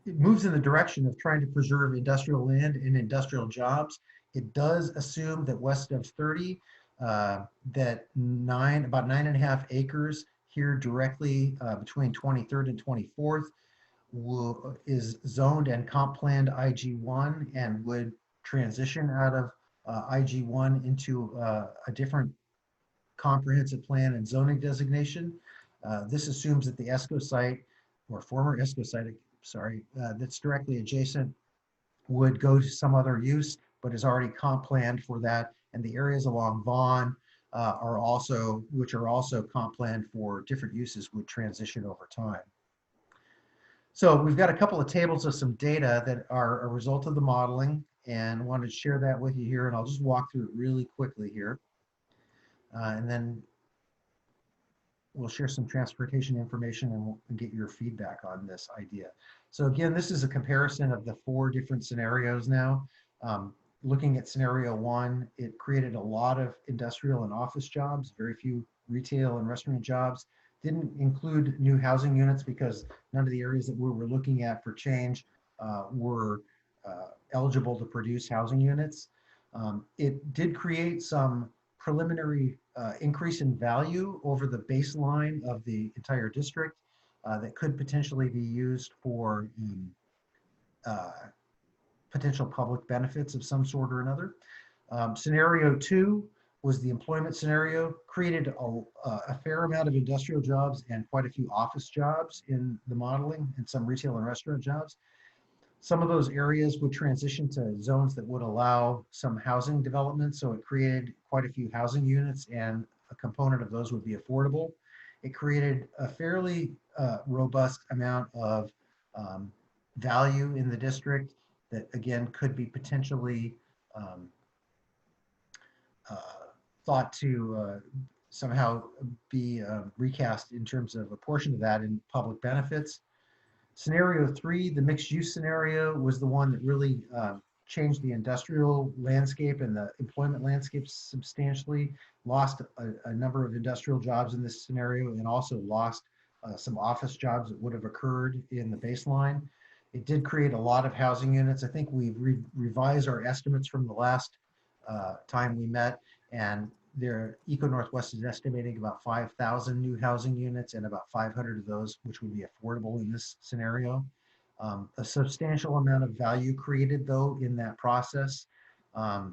moves in the direction of trying to preserve industrial land and industrial jobs. It does assume that west of 30, that about 9.5 acres here directly between 23rd and 24th is zoned and comp planned IG1 and would transition out of IG1 into a different comprehensive plan and zoning designation. This assumes that the ESCO site, or former ESCO site, sorry, that's directly adjacent would go to some other use, but is already comp planned for that. And the areas along Vaughan which are also comp planned for different uses, would transition over time. So we've got a couple of tables of some data that are a result of the modeling, and wanted to share that with you here, and I'll just walk through it really quickly here. And then we'll share some transportation information, and we'll get your feedback on this idea. So again, this is a comparison of the 4 different scenarios now. Looking at scenario 1, it created a lot of industrial and office jobs, very few retail and restaurant jobs. Didn't include new housing units because none of the areas that we were looking at for change were eligible to produce housing units. It did create some preliminary increase in value over the baseline of the entire district that could potentially be used for potential public benefits of some sort or another. Scenario 2 was the employment scenario, created a fair amount of industrial jobs and quite a few office jobs in the modeling and some retail and restaurant jobs. Some of those areas would transition to zones that would allow some housing development. So it created quite a few housing units, and a component of those would be affordable. It created a fairly robust amount of value in the district that, again, could be potentially thought to somehow be recast in terms of a portion of that in public benefits. Scenario 3, the mixed use scenario, was the one that really changed the industrial landscape and the employment landscape substantially, lost a number of industrial jobs in this scenario, and also lost some office jobs that would have occurred in the baseline. It did create a lot of housing units. I think we've revised our estimates from the last time we met, and Eco Northwest is estimating about 5,000 new housing units, and about 500 of those which would be affordable in this scenario. A substantial amount of value created though in that process, but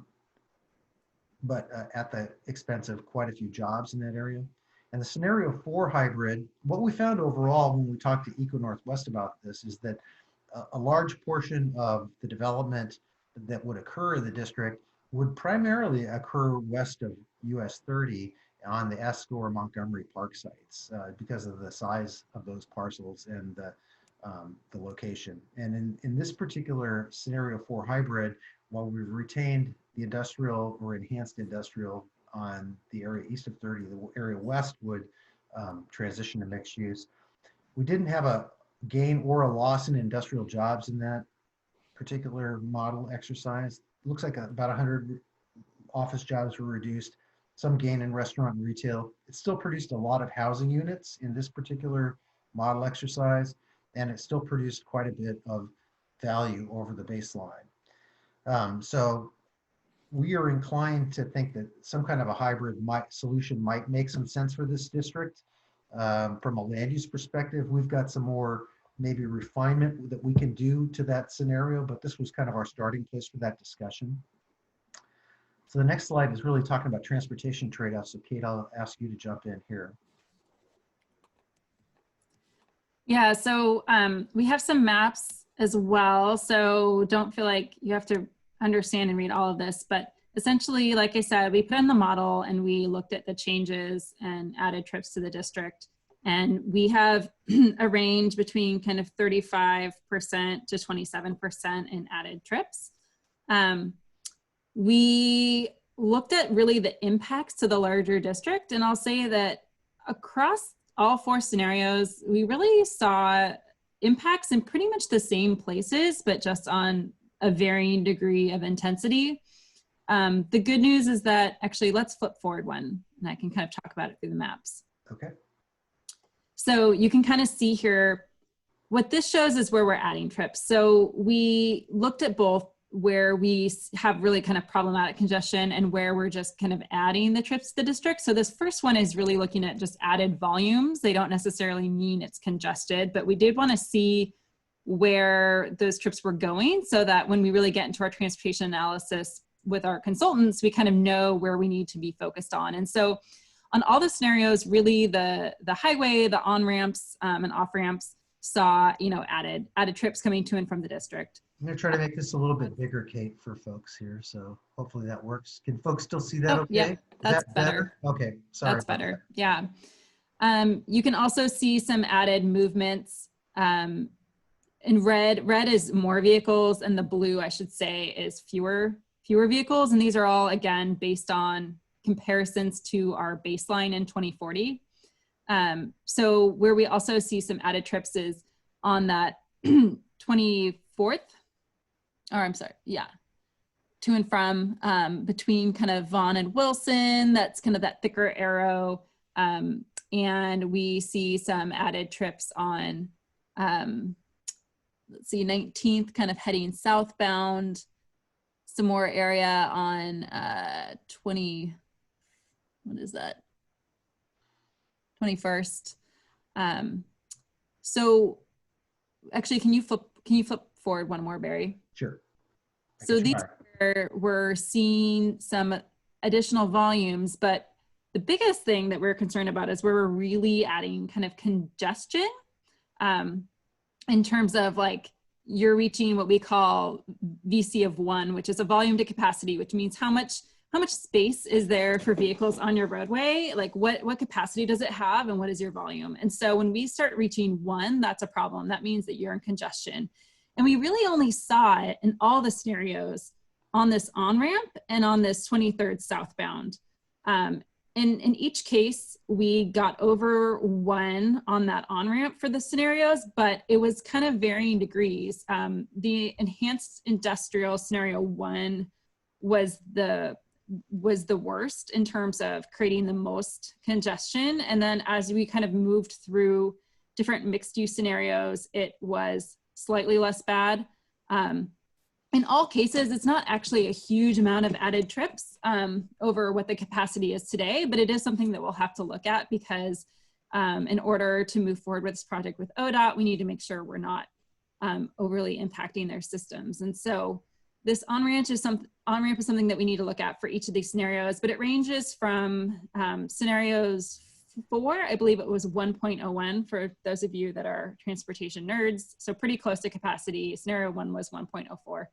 at the expense of quite a few jobs in that area. And the scenario 4 hybrid, what we found overall when we talked to Eco Northwest about this is that a large portion of the development that would occur in the district would primarily occur west of US 30 on the ESCO or Montgomery Park sites because of the size of those parcels and the location. And in this particular scenario 4 hybrid, while we've retained the industrial or enhanced industrial on the area east of 30, the area west would transition to mixed use. We didn't have a gain or a loss in industrial jobs in that particular model exercise. It looks like about 100 office jobs were reduced, some gain in restaurant and retail. It still produced a lot of housing units in this particular model exercise, and it still produced quite a bit of value over the baseline. So we are inclined to think that some kind of a hybrid solution might make some sense for this district. From a land use perspective, we've got some more maybe refinement that we can do to that scenario, but this was kind of our starting place for that discussion. So the next slide is really talking about transportation trade-offs. So Kate, I'll ask you to jump in here. Yeah, so we have some maps as well. So don't feel like you have to understand and read all of this, but essentially, like I said, we put in the model and we looked at the changes and added trips to the district. And we have a range between kind of 35% to 27% in added trips. We looked at really the impacts to the larger district. And I'll say that across all 4 scenarios, we really saw impacts in pretty much the same places, but just on a varying degree of intensity. The good news is that actually, let's flip forward one and I can kind of talk about it through the maps. Okay. So you can kind of see here, what this shows is where we're adding trips. So we looked at both where we have really kind of problematic congestion and where we're just kind of adding the trips to the district. So this first one is really looking at just added volumes. They don't necessarily mean it's congested, but we did want to see where those trips were going so that when we really get into our transportation analysis with our consultants, we kind of know where we need to be focused on. And so on all the scenarios, really the highway, the on-ramps and off-ramps saw, added trips coming to and from the district. I'm going to try to make this a little bit bigger, Kate, for folks here. So hopefully that works. Can folks still see that okay? Yeah, that's better. Okay, sorry. That's better, yeah. You can also see some added movements. In red is more vehicles, and the blue, I should say, is fewer vehicles. And these are all, again, based on comparisons to our baseline in 2040. So where we also see some added trips is on that 24th, or I'm sorry, yeah, to and from between kind of Vaughan and Wilson, that's kind of that thicker arrow. And we see some added trips on, let's see, 19th kind of heading southbound, some more area on 25th what is that? 21st. So actually, can you flip forward one more, Barry? Sure. So these we're seeing some additional volumes, but the biggest thing that we're concerned about is where we're really adding kind of congestion in terms of like you're reaching what we call VC of 1, which is a volume to capacity, which means how much space is there for vehicles on your roadway? Like what capacity does it have and what is your volume? And so when we start reaching 1, that's a problem. That means that you're in congestion. And we really only saw it in all the scenarios on this on-ramp and on this 23rd southbound. In each case, we got over 1 on that on-ramp for the scenarios, but it was kind of varying degrees. The enhanced industrial scenario 1 was the worst in terms of creating the most congestion. And then as we kind of moved through different mixed use scenarios, it was slightly less bad. In all cases, it's not actually a huge amount of added trips over what the capacity is today, but it is something that we'll have to look at because in order to move forward with this project with ODOT, we need to make sure we're not overly impacting their systems. And so this on-ramp is something that we need to look at for each of these scenarios, but it ranges from scenarios 4, I believe it was 1.01 for those of you that are transportation nerds. So pretty close to capacity. Scenario 1 was 1.04.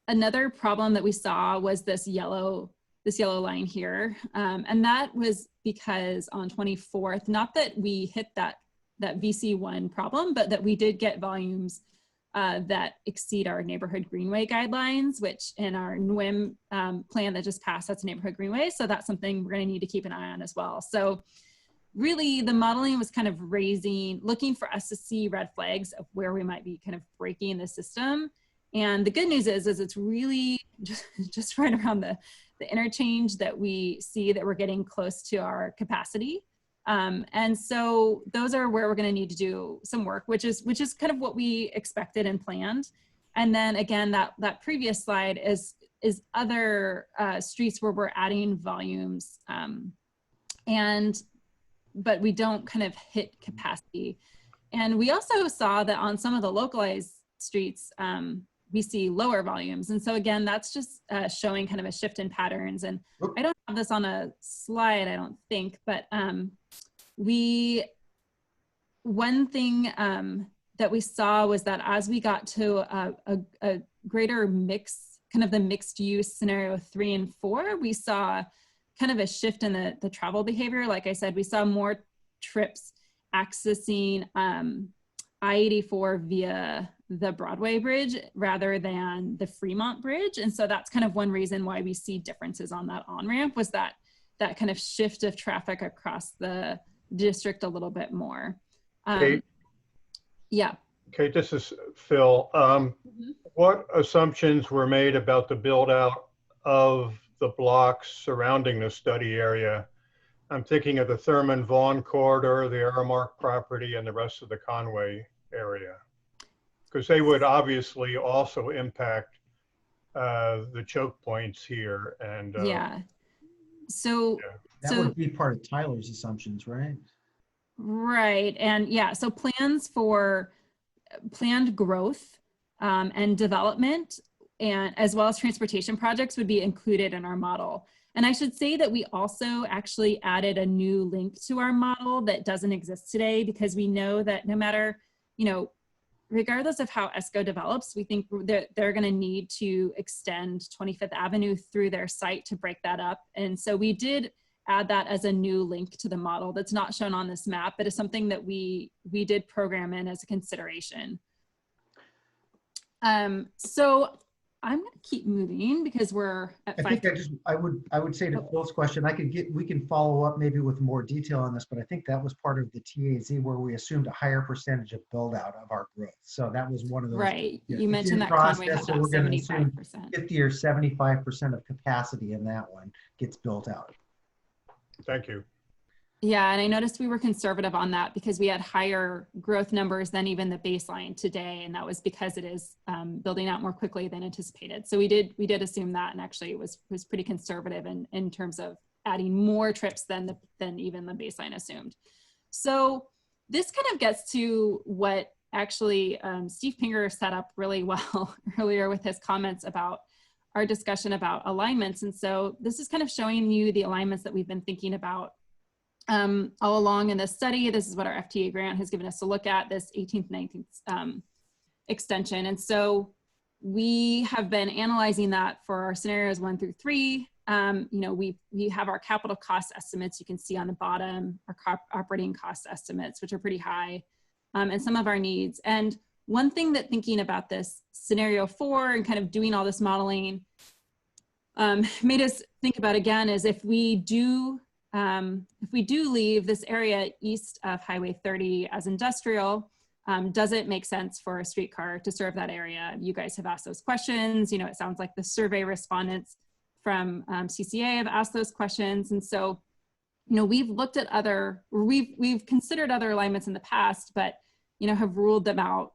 Another problem that we saw was this yellow line here. And that was because on 24th, not that we hit that VC1 problem, but that we did get volumes that exceed our neighborhood greenway guidelines, which in our NWIM plan that just passed, that's a neighborhood greenway. So that's something we're going to need to keep an eye on as well. So really the modeling was kind of looking for us to see red flags of where we might be kind of breaking the system. And the good news is it's really just right around the interchange that we see that we're getting close to our capacity. And so those are where we're going to need to do some work, which is kind of what we expected and planned. And then again, that previous slide is other streets where we're adding volumes, but we don't kind of hit capacity. And we also saw that on some of the localized streets, we see lower volumes. And so again, that's just showing kind of a shift in patterns. And I don't have this on a slide, I don't think, but one thing that we saw was that as we got to a greater mix, kind of the mixed use scenario 3 and 4, we saw kind of a shift in the travel behavior. Like I said, we saw more trips accessing I-84 via the Broadway Bridge rather than the Fremont Bridge. And so that's kind of one reason why we see differences on that on-ramp, was that kind of shift of traffic across the district a little bit more. Kate? Yeah. Kate, this is Phil. What assumptions were made about the build out of the blocks surrounding the study area? I'm thinking of the Thurman Vaughan corridor, the Aramark property, and the rest of the Conway area, because they would obviously also impact the choke points here. And yeah. So that would be part of Tyler's assumptions, right? Right. And yeah, so plans for planned growth and development, and as well as transportation projects, would be included in our model. And I should say that we also actually added a new link to our model that doesn't exist today, because we know that no matter, regardless of how ESCO develops, we think that they're going to need to extend 25th Avenue through their site to break that up. And so we did add that as a new link to the model that's not shown on this map, but is something that we did program in as a consideration. So I'm going to keep moving because we're at 5. I would say to Phil's question, we can follow up maybe with more detail on this, but I think that was part of the TAZ where we assumed a higher percentage of build out of our growth. So that was one of those. Right. You mentioned that Conway had that 75%. 50 or 75% of capacity in that one gets built out. Thank you. Yeah, and I noticed we were conservative on that because we had higher growth numbers than even the baseline today, and that was because it is building out more quickly than anticipated. So we did assume that, and actually it was pretty conservative in terms of adding more trips than even the baseline assumed. So this kind of gets to what actually Steve Pinger set up really well earlier with his comments about our discussion about alignments. And so this is kind of showing you the alignments that we've been thinking about all along in this study. This is what our FTA grant has given us to look at, this 18th, 19th extension. And so we have been analyzing that for our scenarios 1 through 3. You know, we have our capital cost estimates. You can see on the bottom, our operating cost estimates, which are pretty high, and some of our needs. And one thing that thinking about this scenario 4 and kind of doing all this modeling made us think about again is if we do leave this area east of Highway 30 as industrial, does it make sense for a streetcar to serve that area? You guys have asked those questions. You know, it sounds like the survey respondents from CCA have asked those questions. And so, you know, we've looked at we've considered other alignments in the past, but, you know, have ruled them out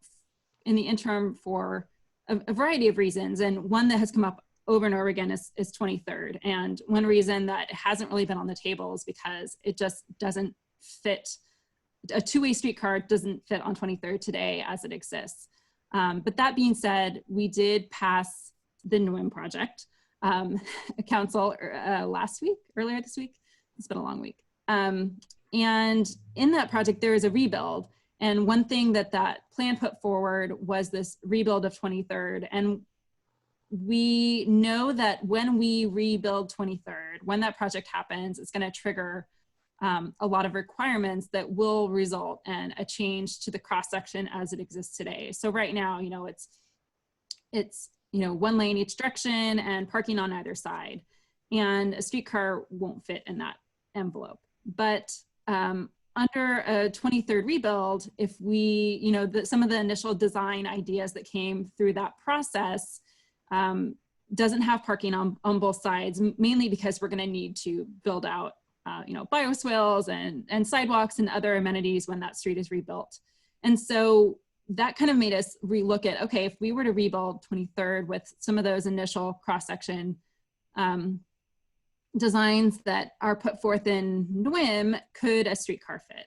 in the interim for a variety of reasons. And one that has come up over and over again is 23rd. And one reason that it hasn't really been on the table is because it just doesn't fit. A two-way streetcar doesn't fit on 23rd today as it exists. But that being said, we did pass the NWIM project council earlier this week. It's been a long week. And in that project, there is a rebuild. And one thing that plan put forward was this rebuild of 23rd. And we know that when we rebuild 23rd, when that project happens, it's going to trigger a lot of requirements that will result in a change to the cross section as it exists today. So right now, you know, it's you know, 1 lane each direction and parking on either side, and a streetcar won't fit in that envelope. But under a 23rd rebuild, if we, you know, some of the initial design ideas that came through that process doesn't have parking on both sides, mainly because we're going to need to build out, you know, bioswales and sidewalks and other amenities when that street is rebuilt. And so that kind of made us relook at, okay, if we were to rebuild 23rd with some of those initial cross-section designs that are put forth in NWIM, could a streetcar fit?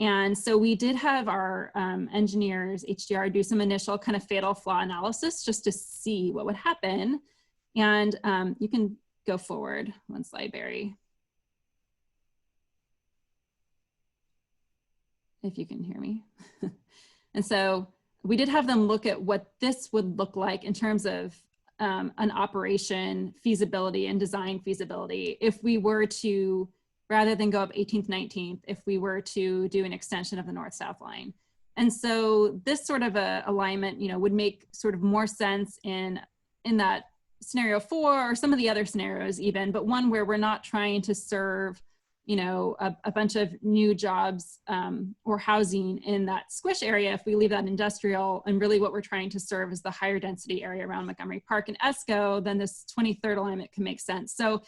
And so we did have our engineers, HDR, do some initial kind of fatal flaw analysis just to see what would happen. And you can go forward one slide, Barry, if you can hear me. And so we did have them look at what this would look like in terms of an operation feasibility and design feasibility if we were to, rather than go up 18th, 19th, if we were to do an extension of the north-south line. And so this sort of a alignment, you know, would make sort of more sense in that scenario 4 or some of the other scenarios even, but one where we're not trying to serve, you know, a bunch of new jobs or housing in that squish area. If we leave that industrial, and really what we're trying to serve is the higher density area around Montgomery Park and ESCO, then this 23rd alignment can make sense. So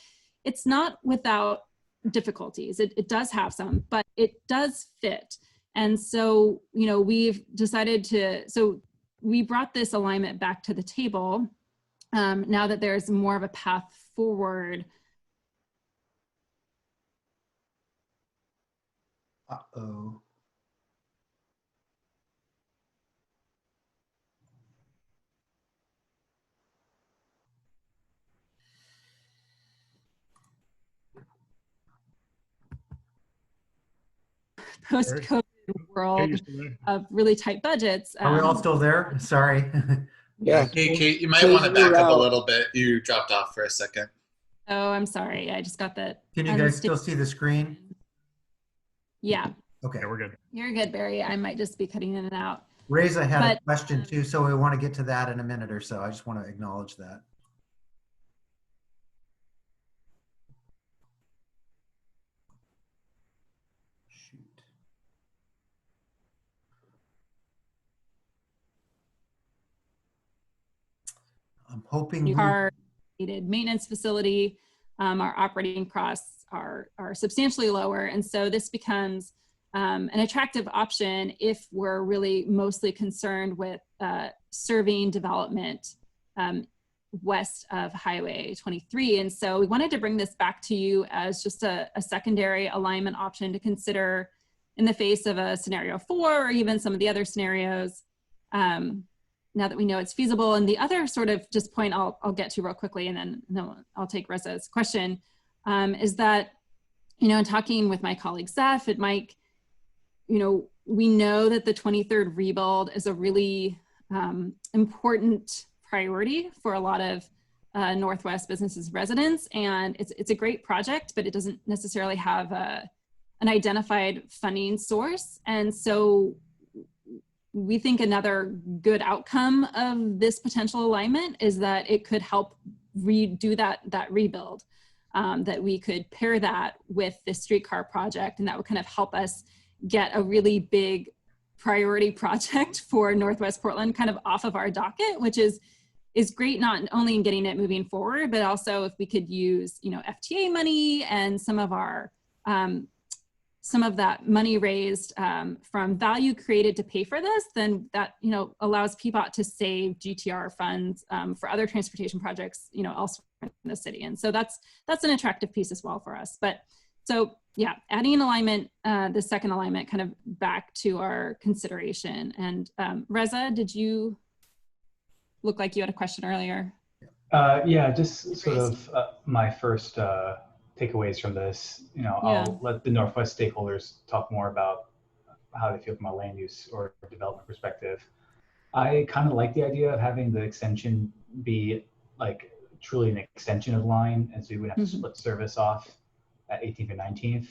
it's not without difficulties. It does have some, but it does fit. And so, you know, we've decided so we brought this alignment back to the table now that there's more of a path forward. Uh-oh. Post-COVID world of really tight budgets. Are we all still there? Sorry. Yeah. Hey, Kate, you might want to back up a little bit. You dropped off for a second. Oh, I'm sorry. I just got that. Can you guys still see the screen? Yeah. Okay. Yeah, we're good. You're good, Barry. I might just be cutting in and out. Reza had a question too, so we want to get to that in a minute or so. I just want to acknowledge that. Shoot. I'm hoping Our maintenance facility, our operating costs are substantially lower. And so this becomes an attractive option if we're really mostly concerned with serving development west of Highway 23. And so we wanted to bring this back to you as just a secondary alignment option to consider in the face of a scenario 4 or even some of the other scenarios, now that we know it's feasible. And the other sort of just point I'll get to real quickly, and then I'll take Reza's question, is that, you know, in talking with my colleague Zeph and Mike, you know, we know that the 23rd rebuild is a really important priority for a lot of Northwest businesses residents. And it's a great project, but it doesn't necessarily have an identified funding source. And so we think another good outcome of this potential alignment is that it could help redo that rebuild, that we could pair that with the streetcar project, and that would kind of help us get a really big priority project for Northwest Portland kind of off of our docket, which is great, not only in getting it moving forward, but also if we could use, you know, FTA money and some of our some of that money raised from value created to pay for this, then that, you know, allows PBOT to save GTR funds for other transportation projects, you know, elsewhere in the city. And so that's an attractive piece as well for us. But so yeah, adding an alignment, the second alignment kind of back to our consideration. And Reza, did you look like you had a question earlier? Yeah, just sort of my first takeaways from this. You know, I'll let the Northwest stakeholders talk more about how they feel from a land use or development perspective. I kind of like the idea of having the extension be like truly an extension of line, and so we would have to split service off at 18th and 19th.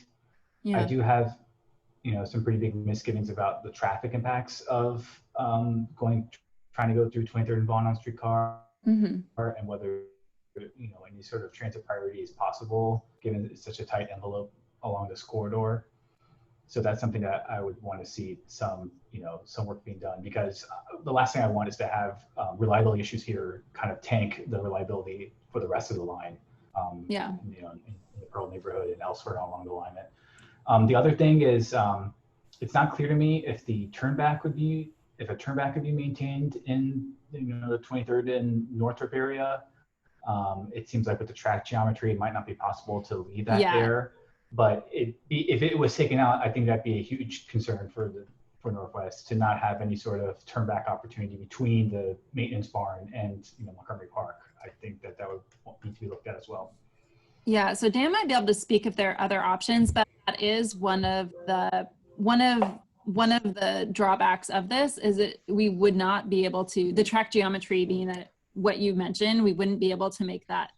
Yeah. I do have, you know, some pretty big misgivings about the traffic impacts of trying to go through 23rd and Vaughn on streetcar, and whether, you know, any sort of transit priority is possible given it's such a tight envelope along this corridor. So that's something that I would want to see some work being done, because the last thing I want is to have reliability issues here kind of tank the reliability for the rest of the line. You know, in the Pearl neighborhood and elsewhere along the alignment. The other thing is, it's not clear to me if a turnback would be maintained in, you know, the 23rd and Northrop area. It seems like with the track geometry, it might not be possible to leave that there. But if it was taken out, I think that'd be a huge concern for Northwest to not have any sort of turnback opportunity between the maintenance barn and, you know, Montgomery Park. I think that would need to be looked at as well. Yeah, so Dan might be able to speak if there are other options, but that is one of the drawbacks of this is that we would not be able to, the track geometry being that what you mentioned, we wouldn't be able to make that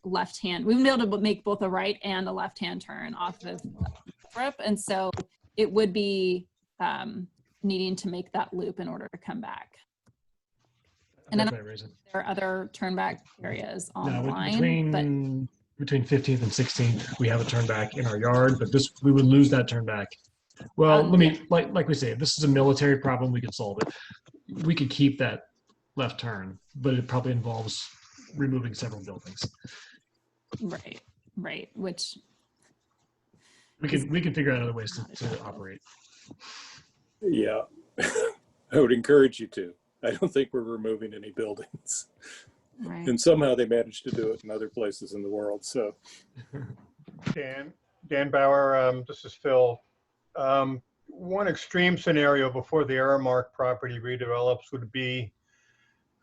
left hand. We wouldn't be able to make both a right and a left hand turn off of Northrop, and so it would be needing to make that loop in order to come back. And then there are other turnback areas on the line. Between 15th and 16th, we have a turnback in our yard, but we would lose that turnback. Well, let me, like we say, if this is a military problem, we could solve it. We could keep that left turn, but it probably involves removing several buildings. Right, which we can figure out other ways to operate. Yeah, I would encourage you to. I don't think we're removing any buildings. Right. And somehow they managed to do it in other places in the world. So, Dan Bauer, this is Phil. One extreme scenario before the Aramark property redevelops would be,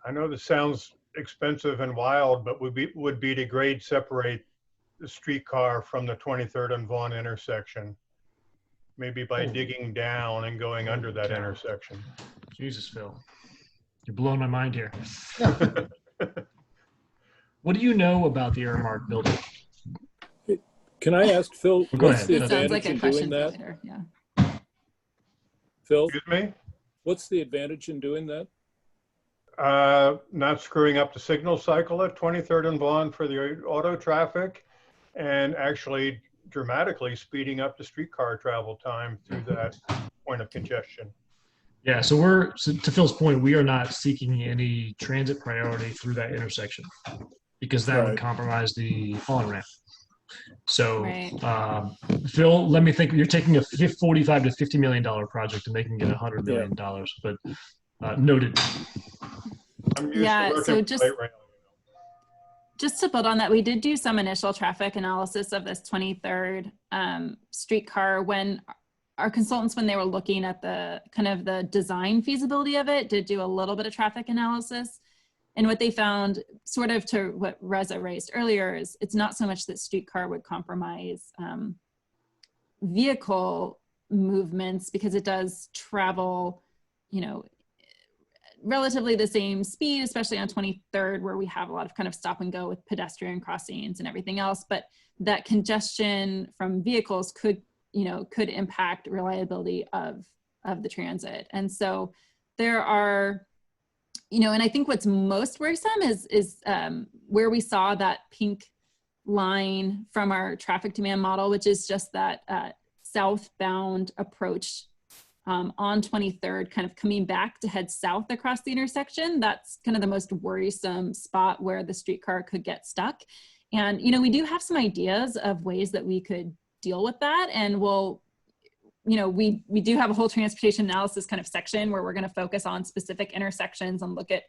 I know this sounds expensive and wild, but would be to separate the streetcar from the 23rd and Vaughn intersection, maybe by digging down and going under that intersection. Jesus, Phil. You're blowing my mind here. What do you know about the Aramark building? Can I ask Phil, what's the advantage in doing that? Later. Yeah. Phil, excuse me? What's the advantage in doing that? Not screwing up the signal cycle at 23rd and Vaughn for the auto traffic, and actually dramatically speeding up the streetcar travel time through that point of congestion. Yeah, so to Phil's point, we are not seeking any transit priority through that intersection because that would compromise the on-ramp. So, Right. Phil, let me think. You're taking a $45 to $50 million project and making it $100 million, but noted. I'm used to Yeah, working so with just light rail. just to build on that, we did do some initial traffic analysis of this 23rd streetcar when our consultants, when they were looking at the kind of the design feasibility of it, did do a little bit of traffic analysis. And what they found, sort of to what Reza raised earlier, is it's not so much that streetcar would compromise vehicle movements, because it does travel, you know, relatively the same speed, especially on 23rd, where we have a lot of kind of stop and go with pedestrian crossings and everything else. But that congestion from vehicles could, you know, could impact reliability of the transit. And so there are, you know, and I think what's most worrisome is where we saw that pink line from our traffic demand model, which is just that southbound approach on 23rd, kind of coming back to head south across the intersection. That's kind of the most worrisome spot where the streetcar could get stuck. And, you know, we do have some ideas of ways that we could deal with that. And we'll, you know, we do have a whole transportation analysis kind of section where we're going to focus on specific intersections and look at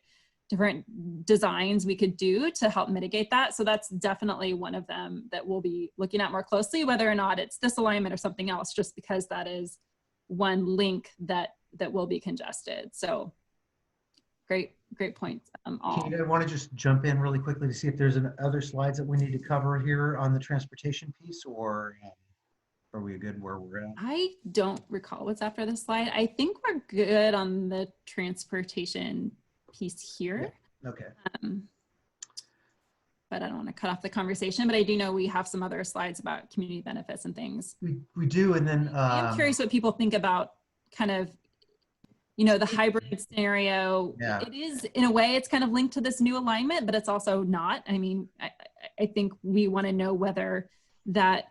different designs we could do to help mitigate that. So that's definitely one of them that we'll be looking at more closely, whether or not it's this alignment or something else, just because that is one link that will be congested. So great points. All. Kate, I want to just jump in really quickly to see if there's other slides that we need to cover here on the transportation piece, or are we good where we're at? I don't recall what's after this slide. I think we're good on the transportation piece here. Yeah. Okay. But I don't want to cut off the conversation, but I do know we have some other slides about community benefits and things. We do, and then I'm curious what people think about kind of, you know, the hybrid scenario. Yeah. It is, in a way, it's kind of linked to this new alignment, but it's also not. I mean, I think we want to know whether that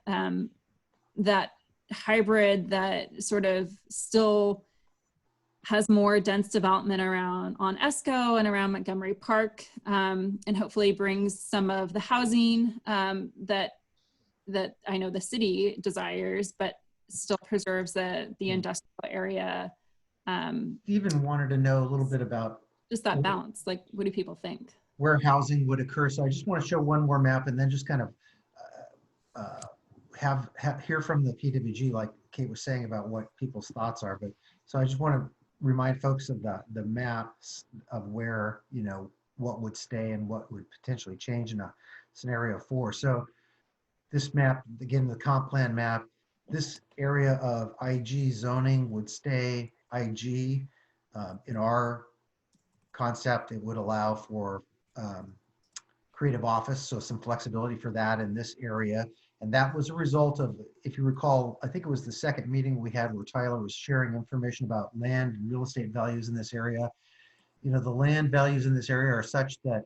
that hybrid that sort of still has more dense development around on ESCO and around Montgomery Park, and hopefully brings some of the housing that I know the city desires, but still preserves the industrial area. Stephen wanted to know a little bit about just that balance. Like, what do people think? Where housing would occur. So I just want to show one more map and then just kind of hear from the PWG, like Kate was saying, about what people's thoughts are. But so I just want to remind folks of the maps of where, you know, what would stay and what would potentially change in a scenario 4. So this map, again, the comp plan map, this area of IG zoning would stay IG. In our concept, it would allow for creative office, so some flexibility for that in this area. And that was a result of, if you recall, I think it was the second meeting we had where Tyler was sharing information about land and real estate values in this area. You know, the land values in this area are such that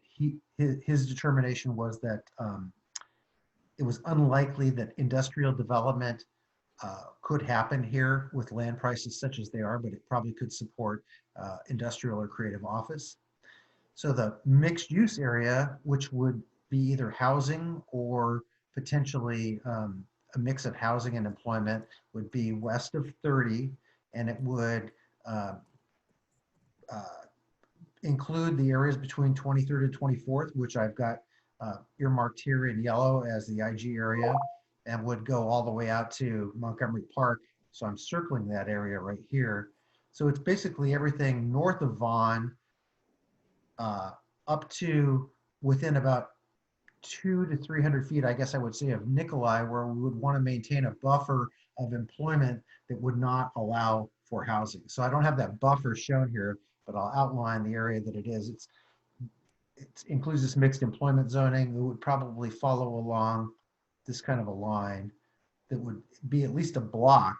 his determination was that it was unlikely that industrial development could happen here with land prices such as they are, but it probably could support industrial or creative office. So the mixed use area, which would be either housing or potentially a mix of housing and employment, would be west of 30, and it would include the areas between 23rd and 24th, which I've got earmarked here in yellow as the IG area, and would go all the way out to Montgomery Park. So I'm circling that area right here. So it's basically everything north of Vaughan up to within about 200 to 300 feet, I guess I would say, of Nikolai, where we would want to maintain a buffer of employment that would not allow for housing. So I don't have that buffer shown here, but I'll outline the area that it is. It includes this mixed employment zoning. It would probably follow along this kind of a line that would be at least a block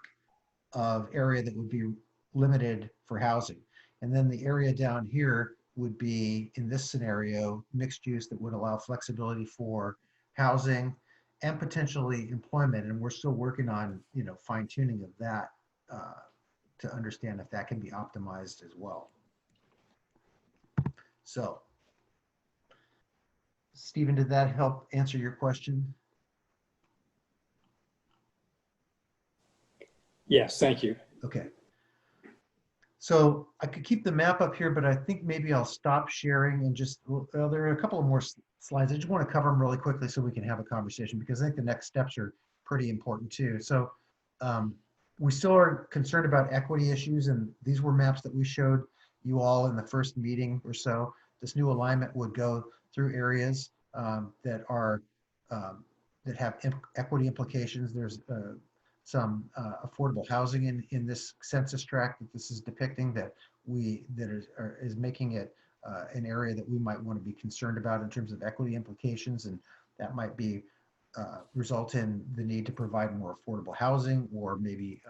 of area that would be limited for housing. And then the area down here would be, in this scenario, mixed use that would allow flexibility for housing and potentially employment. And we're still working on, you know, fine tuning of that to understand if that can be optimized as well. So, Stephen, did that help answer your question? Yes, thank you. Okay. So I could keep the map up here, but I think maybe I'll stop sharing and just, well, there are a couple of more slides. I just want to cover them really quickly so we can have a conversation, because I think the next steps are pretty important too. So we still are concerned about equity issues, and these were maps that we showed you all in the first meeting or so. This new alignment would go through areas that are that have equity implications. There's some affordable housing in this census tract that this is depicting that is making it an area that we might want to be concerned about in terms of equity implications, and that might be result in the need to provide more affordable housing or maybe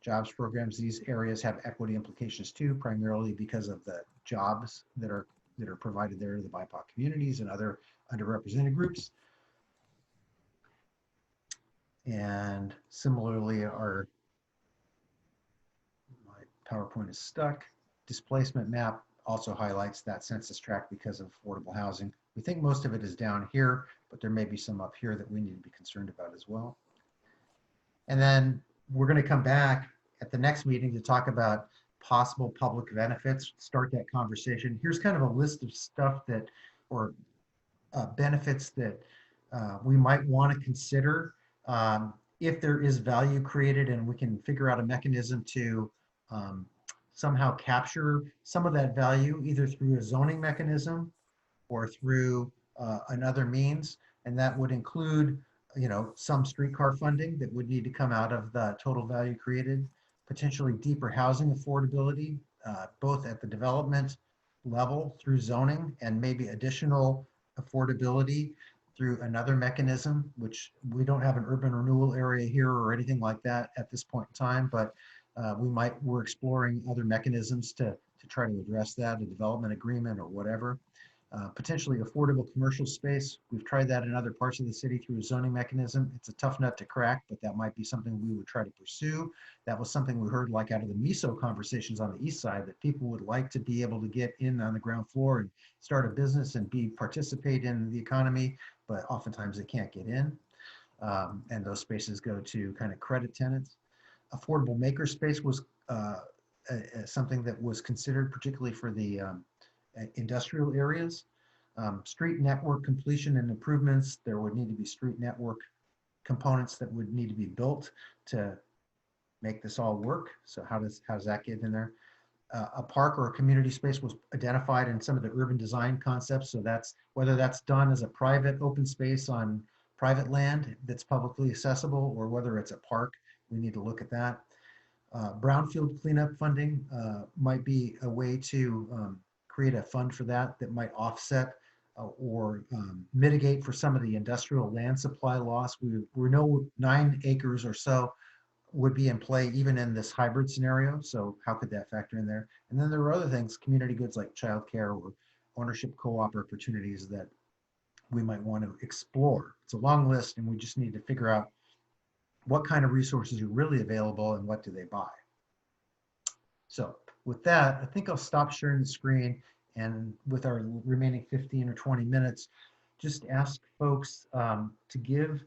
jobs programs. These areas have equity implications too, primarily because of the jobs that are provided there to the BIPOC communities and other underrepresented groups. And similarly, my PowerPoint is stuck. Displacement map also highlights that census tract because of affordable housing. We think most of it is down here, but there may be some up here that we need to be concerned about as well. And then we're going to come back at the next meeting to talk about possible public benefits, start that conversation. Here's kind of a list of stuff that, or benefits that we might want to consider if there is value created, and we can figure out a mechanism to somehow capture some of that value, either through a zoning mechanism or through another means. And that would include, some streetcar funding that would need to come out of the total value created, potentially deeper housing affordability, both at the development level through zoning, and maybe additional affordability through another mechanism, which we don't have an urban renewal area here or anything like that at this point in time, but we're exploring other mechanisms to try to address that, a development agreement or whatever. Potentially affordable commercial space. We've tried that in other parts of the city through a zoning mechanism. It's a tough nut to crack, but that might be something we would try to pursue. That was something we heard like out of the MISO conversations on the east side, that people would like to be able to get in on the ground floor and start a business and participate in the economy, but oftentimes they can't get in. And those spaces go to kind of credit tenants. Affordable makerspace was something that was considered, particularly for the industrial areas. Street network completion and improvements. There would need to be street network components that would need to be built to make this all work. So how does that get in there? A park or a community space was identified in some of the urban design concepts. So that's whether that's done as a private open space on private land that's publicly accessible, or whether it's a park. We need to look at that. Brownfield cleanup funding might be a way to create a fund for that might offset or mitigate for some of the industrial land supply loss. We know 9 acres or so would be in play even in this hybrid scenario. So how could that factor in there? And then there are other things, community goods like childcare or ownership co-op opportunities that we might want to explore. It's a long list, and we just need to figure out what kind of resources are really available and what do they buy. So with that, I think I'll stop sharing the screen, and with our remaining 15 or 20 minutes, just ask folks to give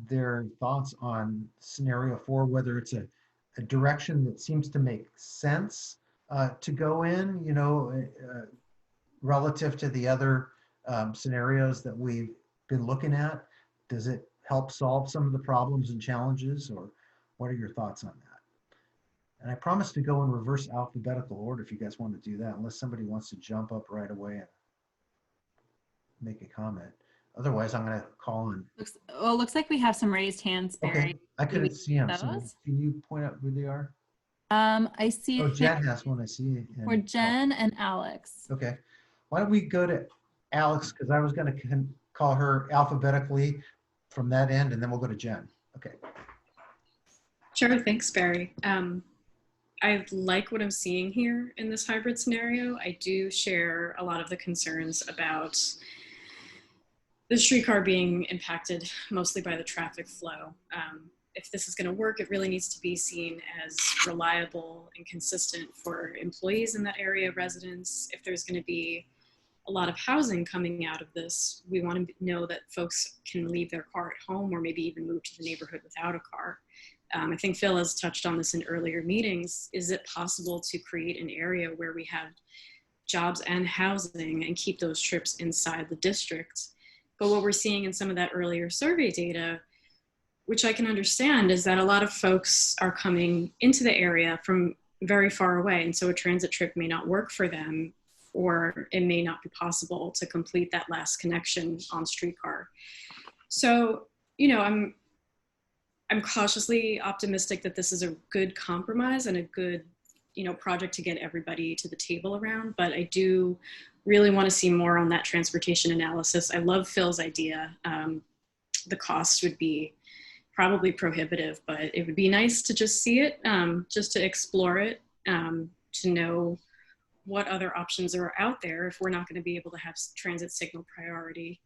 their thoughts on scenario 4, whether it's a direction that seems to make sense to go in, relative to the other scenarios that we've been looking at. Does it help solve some of the problems and challenges, or what are your thoughts on that? And I promise to go in reverse alphabetical order if you guys want to do that, unless somebody wants to jump up right away and make a comment. Otherwise, I'm going to call on. Looks like we have some raised hands, Barry. Okay, I couldn't see them. So can you point out who they are? I see. Oh, Jen has one. I see it. Or Jen and Alex. Okay. Why don't we go to Alex, because I was going to call her alphabetically from that end, and then we'll go to Jen. Okay. Sure. Thanks, Barry. I like what I'm seeing here in this hybrid scenario. I do share a lot of the concerns about the streetcar being impacted mostly by the traffic flow. If this is going to work, it really needs to be seen as reliable and consistent for employees in that area, residents. If there's going to be a lot of housing coming out of this, we want to know that folks can leave their car at home or maybe even move to the neighborhood without a car. I think Phil has touched on this in earlier meetings. Is it possible to create an area where we have jobs and housing and keep those trips inside the district? But what we're seeing in some of that earlier survey data, which I can understand, is that a lot of folks are coming into the area from very far away. And so a transit trip may not work for them, or it may not be possible to complete that last connection on streetcar. So, you know, I'm cautiously optimistic that this is a good compromise and a good, you know, project to get everybody to the table around. But I do really want to see more on that transportation analysis. I love Phil's idea. The cost would be probably prohibitive, but it would be nice to just see it, just to explore it, to know what other options are out there if we're not going to be able to have transit signal priority.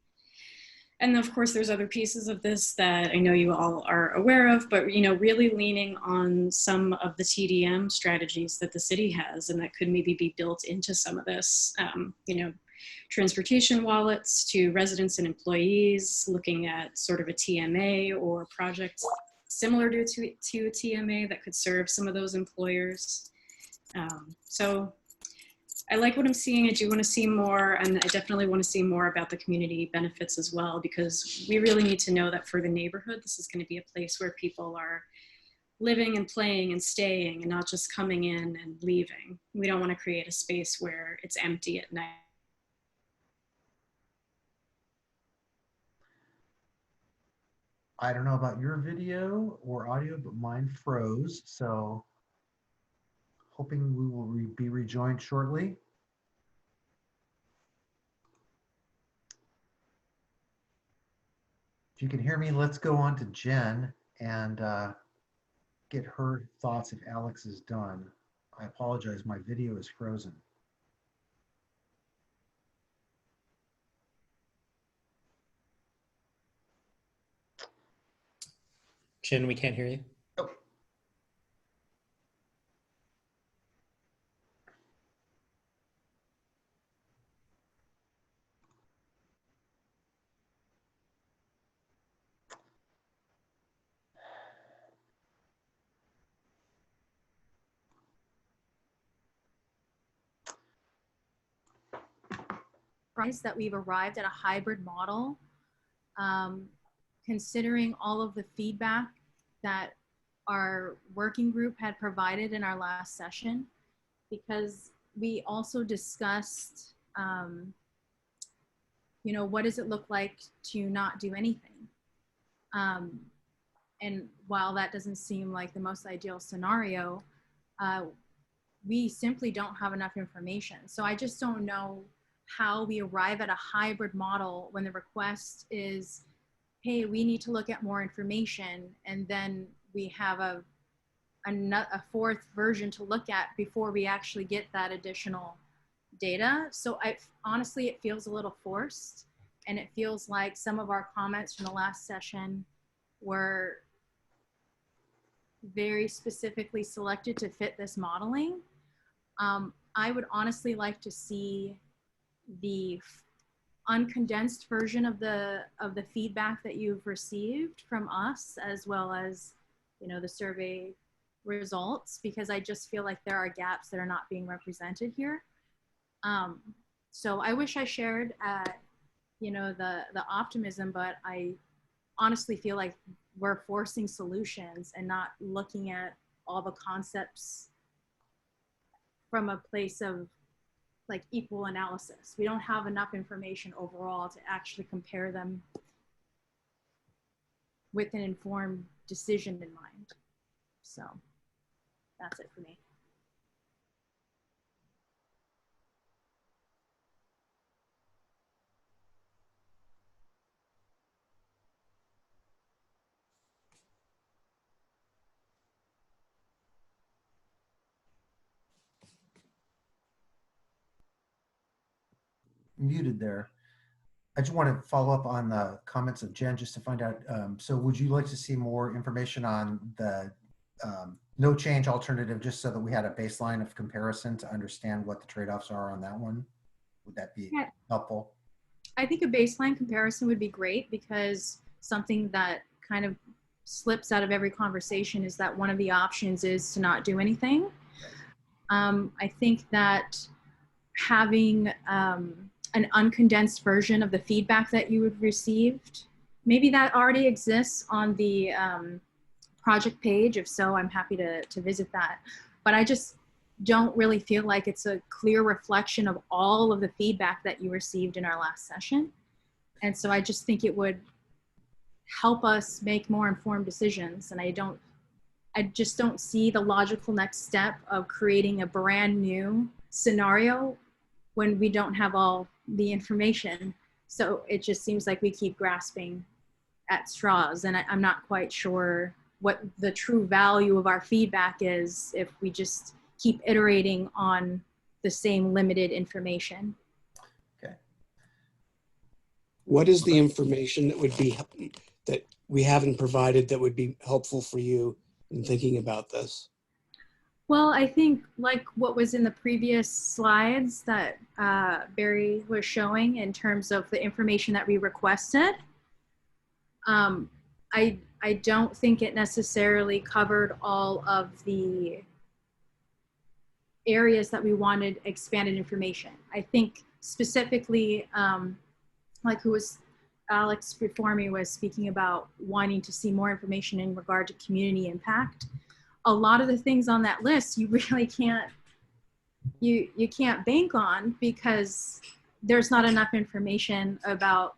And of course, there's other pieces of this that I know you all are aware of, but, you know, really leaning on some of the TDM strategies that the city has, and that could maybe be built into some of this, you know, transportation wallets to residents and employees, looking at sort of a TMA or a project similar to a TMA that could serve some of those employers. So I like what I'm seeing. I do want to see more, and I definitely want to see more about the community benefits as well, because we really need to know that for the neighborhood, this is going to be a place where people are living and playing and staying, and not just coming in and leaving. We don't want to create a space where it's empty at night. I don't know about your video or audio, but mine froze. So hoping we will be rejoined shortly. If you can hear me, let's go on to Jen and get her thoughts if Alex is done. I apologize, my video is frozen. Jen, we can't hear you. Oh. That we've arrived at a hybrid model, considering all of the feedback that our working group had provided in our last session, because we also discussed, you know, what does it look like to not do anything? And while that doesn't seem like the most ideal scenario, we simply don't have enough information. So I just don't know how we arrive at a hybrid model when the request is, hey, we need to look at more information, and then we have a fourth version to look at before we actually get that additional data. So honestly, it feels a little forced, and it feels like some of our comments from the last session were very specifically selected to fit this modeling. I would honestly like to see the uncondensed version of the feedback that you've received from us, as well as, you know, the survey results, because I just feel like there are gaps that are not being represented here. So I wish I shared, you know, the optimism, but I honestly feel like we're forcing solutions and not looking at all the concepts from a place of like equal analysis. We don't have enough information overall to actually compare them with an informed decision in mind. So that's it for me. Muted there. I just want to follow up on the comments of Jen just to find out. So would you like to see more information on the no change alternative, just so that we had a baseline of comparison to understand what the trade-offs are on that one? Would that be helpful? I think a baseline comparison would be great, because something that kind of slips out of every conversation is that one of the options is to not do anything. I think that having an uncondensed version of the feedback that you had received, maybe that already exists on the project page. If so, I'm happy to visit that. But I just don't really feel like it's a clear reflection of all of the feedback that you received in our last session. And so I just think it would help us make more informed decisions. And I just don't see the logical next step of creating a brand new scenario when we don't have all the information. So it just seems like we keep grasping at straws, and I'm not quite sure what the true value of our feedback is if we just keep iterating on the same limited information. Okay. What is the information that we haven't provided that would be helpful for you in thinking about this? Well, I think like what was in the previous slides that Barry was showing in terms of the information that we requested, I don't think it necessarily covered all of the areas that we wanted expanded information. I think specifically, like Alex before me was speaking about wanting to see more information in regard to community impact. A lot of the things on that list you really can't, you can't bank on because there's not enough information about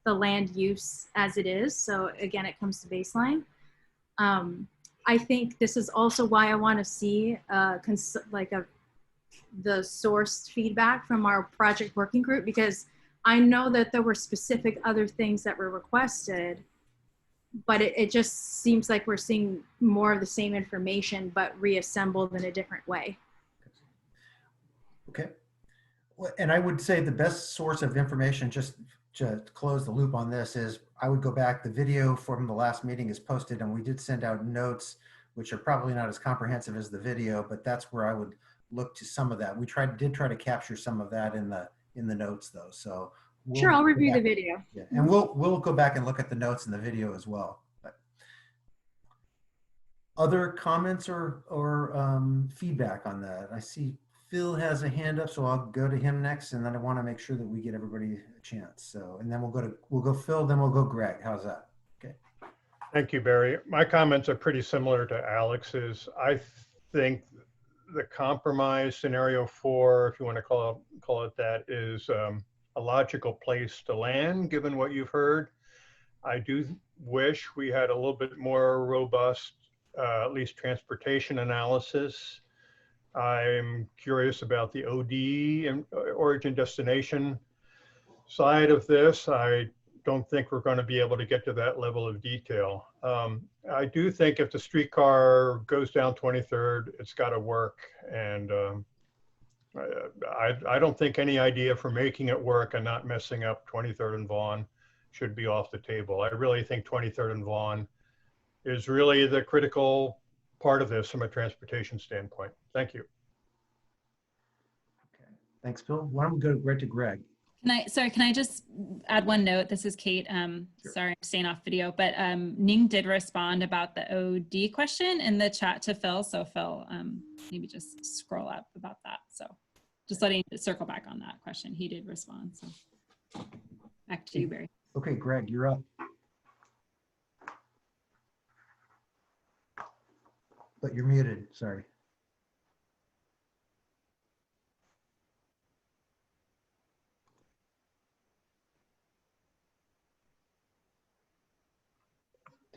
the land use as it is. So again, it comes to baseline. I think this is also why I want to see the sourced feedback from our project working group, because I know that there were specific other things that were requested, but it just seems like we're seeing more of the same information, but reassembled in a different way. Okay. Well, and I would say the best source of information, just to close the loop on this, is I would go back. The video from the last meeting is posted, and we did send out notes, which are probably not as comprehensive as the video, but that's where I would look to some of that. We did try to capture some of that in the notes, though. So sure, I'll review the video. Yeah, and we'll go back and look at the notes in the video as well. But other comments or feedback on that? I see Phil has a hand up, so I'll go to him next, and then I want to make sure that we get everybody a chance. So, and then we'll go Phil, then we'll go Greg. How's that? Okay. Thank you, Barry. My comments are pretty similar to Alex's. I think the compromise scenario 4, if you want to call it that, is a logical place to land, given what you've heard. I do wish we had a little bit more robust, at least transportation analysis. I'm curious about the OD and origin destination side of this. I don't think we're going to be able to get to that level of detail. I do think if the streetcar goes down 23rd, it's got to work. And I don't think any idea for making it work and not messing up 23rd and Vaughan should be off the table. I really think 23rd and Vaughan is really the critical part of this from a transportation standpoint. Thank you. Okay, thanks, Phil. Why don't we go right to Greg? Can I just add one note? This is Kate. Sure. Sorry, I'm staying off video, but Ning did respond about the OD question in the chat to Phil. So Phil, maybe just scroll up about that. So just letting circle back on that question. He did respond. So back to you, Barry. Okay, Greg, you're up. But you're muted, sorry.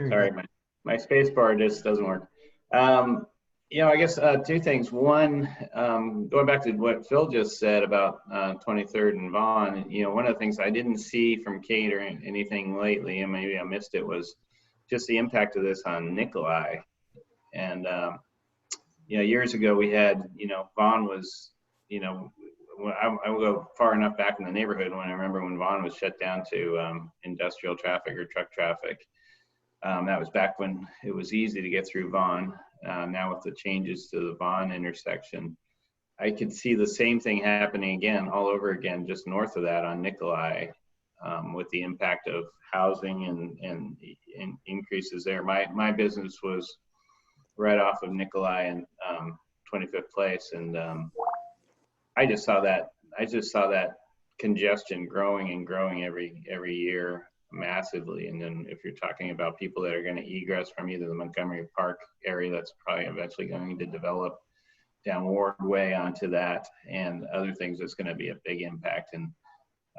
Sorry, my space bar just doesn't work. You know, I guess two things. One, going back to what Phil just said about 23rd and Vaughan, you know, one of the things I didn't see from Kate or anything lately, and maybe I missed it, was just the impact of this on Nikolai. And, you know, years ago we had, you know, Vaughan was, you know, I will go far enough back in the neighborhood when I remember when Vaughan was shut down to industrial traffic or truck traffic. That was back when it was easy to get through Vaughan. Now with the changes to the Vaughan intersection, I could see the same thing happening again, all over again, just north of that on Nikolai. with the impact of housing and increases there. My business was right off of Nikolai and 25th Place, and I just saw that congestion growing and growing every year massively. And then if you're talking about people that are going to egress from either the Montgomery Park area, that's probably eventually going to develop down Ward Way onto that, and other things, that's going to be a big impact. And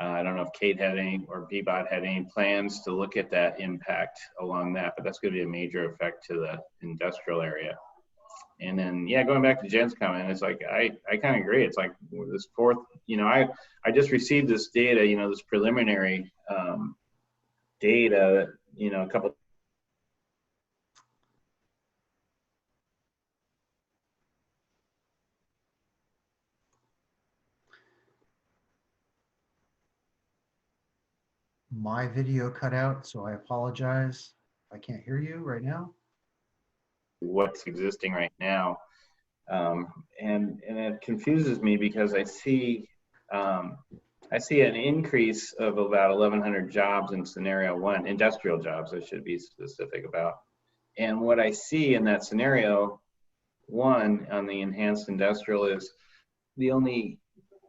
I don't know if Kate had any, or Peabody had any plans to look at that impact along that, but that's going to be a major effect to the industrial area. And then, yeah, going back to Jen's comment, it's like, I kind of agree. It's like this fourth, I just received this data, this preliminary data, a couple. My video cut out, so I apologize. I can't hear you right now. What's existing right now. And it confuses me because I see an increase of about 1,100 jobs in scenario one, industrial jobs, I should be specific about. And what I see in that scenario one on the enhanced industrial is the only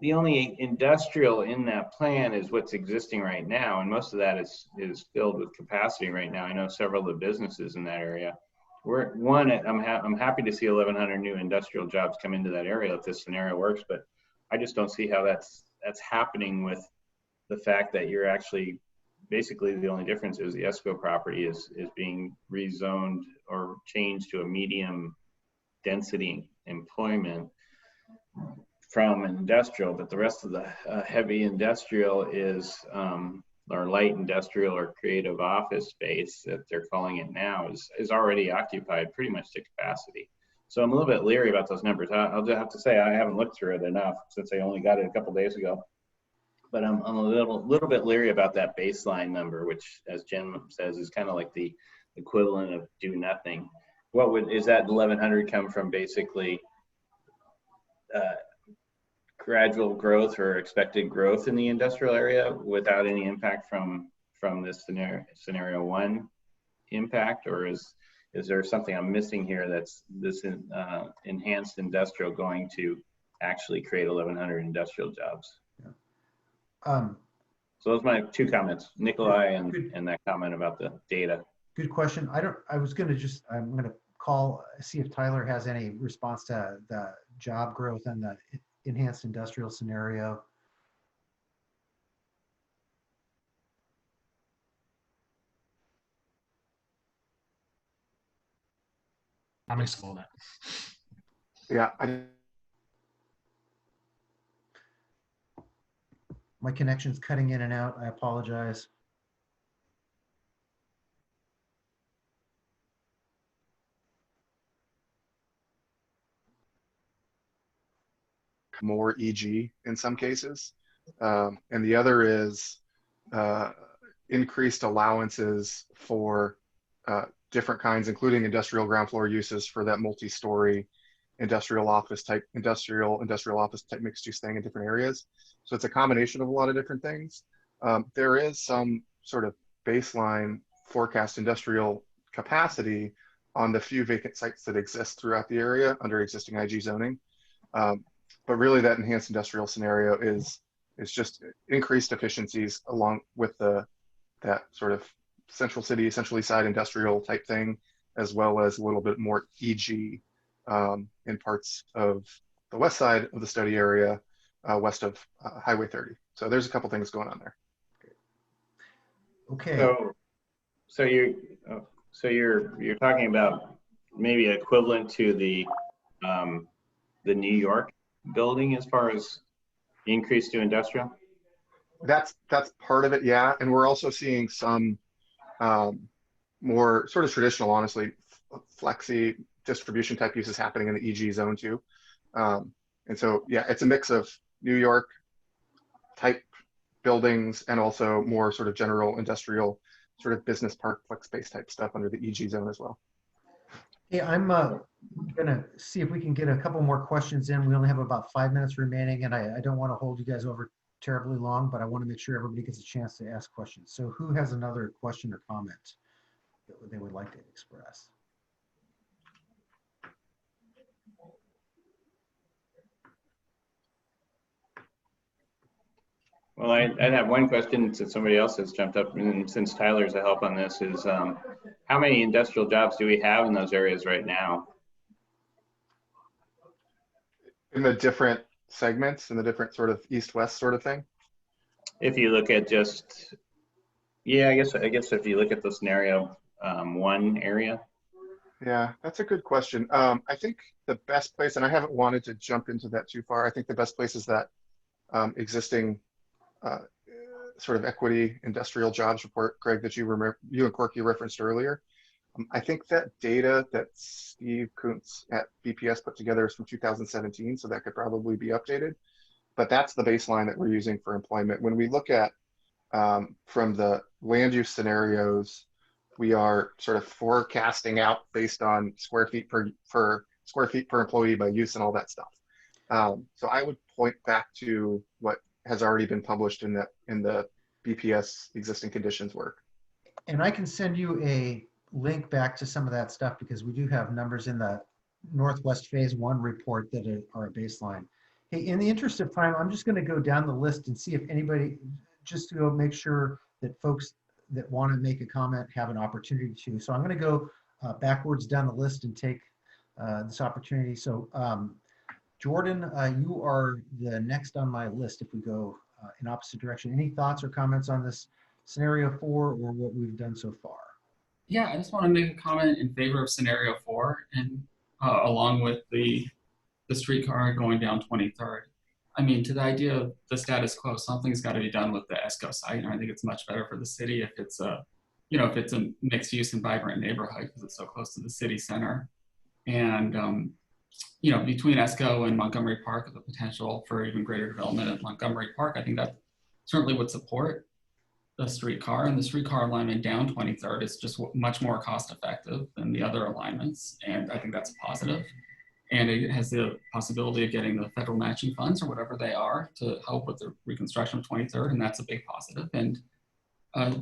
industrial in that plan is what's existing right now. And most of that is filled with capacity right now. I know several of the businesses in that area. I'm happy to see 1,100 new industrial jobs come into that area if this scenario works, but I just don't see how that's happening with the fact that you're actually, basically the only difference is the ESCO property is being rezoned or changed to a medium density employment from industrial, but the rest of the heavy industrial is, or light industrial or creative office space that they're calling it now is already occupied pretty much to capacity. So I'm a little bit leery about those numbers. I'll just have to say I haven't looked through it enough since I only got it a couple days ago. But I'm a little bit leery about that baseline number, which, as Jen says, is kind of like the equivalent of do nothing. Is that 1,100 come from basically gradual growth or expected growth in the industrial area without any impact from this scenario one impact, or is there something I'm missing here that's this enhanced industrial going to actually create 1,100 industrial jobs? Yeah. So those are my two comments, Nikolai and that comment about the data. Good question. I'm going to call, see if Tyler has any response to the job growth and the enhanced industrial scenario. I'll mix all that. Yeah. My connection's cutting in and out. I apologize. More EG in some cases. And the other is increased allowances for different kinds, including industrial ground floor uses for that multi-story industrial office type mixed use thing in different areas. So it's a combination of a lot of different things. There is some sort of baseline forecast industrial capacity on the few vacant sites that exist throughout the area under existing IG zoning. But really that enhanced industrial scenario is just increased efficiencies along with that sort of central city, centrally side industrial type thing, as well as a little bit more EG in parts of the west side of the study area, west of Highway 30. So there's a couple things going on there. Okay. So you're talking about maybe equivalent to the New York building as far as increase to industrial? That's part of it, yeah. And we're also seeing some more sort of traditional, honestly, flexi distribution type uses happening in the EG zone too. And so, yeah, it's a mix of New York type buildings and also more sort of general industrial sort of business park flex space type stuff under the EG zone as well. Hey, I'm gonna see if we can get a couple more questions in. We only have about 5 minutes remaining, and I don't want to hold you guys over terribly long, but I want to make sure everybody gets a chance to ask questions. So who has another question or comment that they would like to express? Well, I'd have one question since somebody else has jumped up, and since Tyler's a help on this, is how many industrial jobs do we have in those areas right now? In the different segments, in the different sort of east-west sort of thing? If you look at just, yeah, I guess if you look at the scenario one area. Yeah, that's a good question. I think the best place, and I haven't wanted to jump into that too far, I think the best place is that existing sort of equity industrial jobs report, Greg, that you and Corky referenced earlier. I think that data that Steve Kuntz at BPS put together is from 2017, so that could probably be updated. But that's the baseline that we're using for employment. When we look at from the land use scenarios, we are sort of forecasting out based on square feet per employee by use and all that stuff. So I would point back to what has already been published in the BPS existing conditions work. And I can send you a link back to some of that stuff because we do have numbers in the Northwest Phase 1 report that are a baseline. Hey, in the interest of time, I'm just going to go down the list and see if anybody, just to go make sure that folks that want to make a comment have an opportunity to. So I'm going to go backwards down the list and take this opportunity. So Jordan, you are the next on my list if we go in opposite direction. Any thoughts or comments on this scenario 4 or what we've done so far? Yeah, I just want to make a comment in favor of scenario 4 and along with the streetcar going down 23rd. I mean, to the idea of the status quo, something's got to be done with the ESCO site. And I think it's much better for the city if it's a, if it's a mixed use and vibrant neighborhood because it's so close to the city center. And, between ESCO and Montgomery Park, the potential for even greater development at Montgomery Park, I think that certainly would support the streetcar, and the streetcar alignment down 23rd is just much more cost effective than the other alignments. And I think that's a positive. And it has the possibility of getting the federal matching funds or whatever they are to help with the reconstruction of 23rd, and that's a big positive. And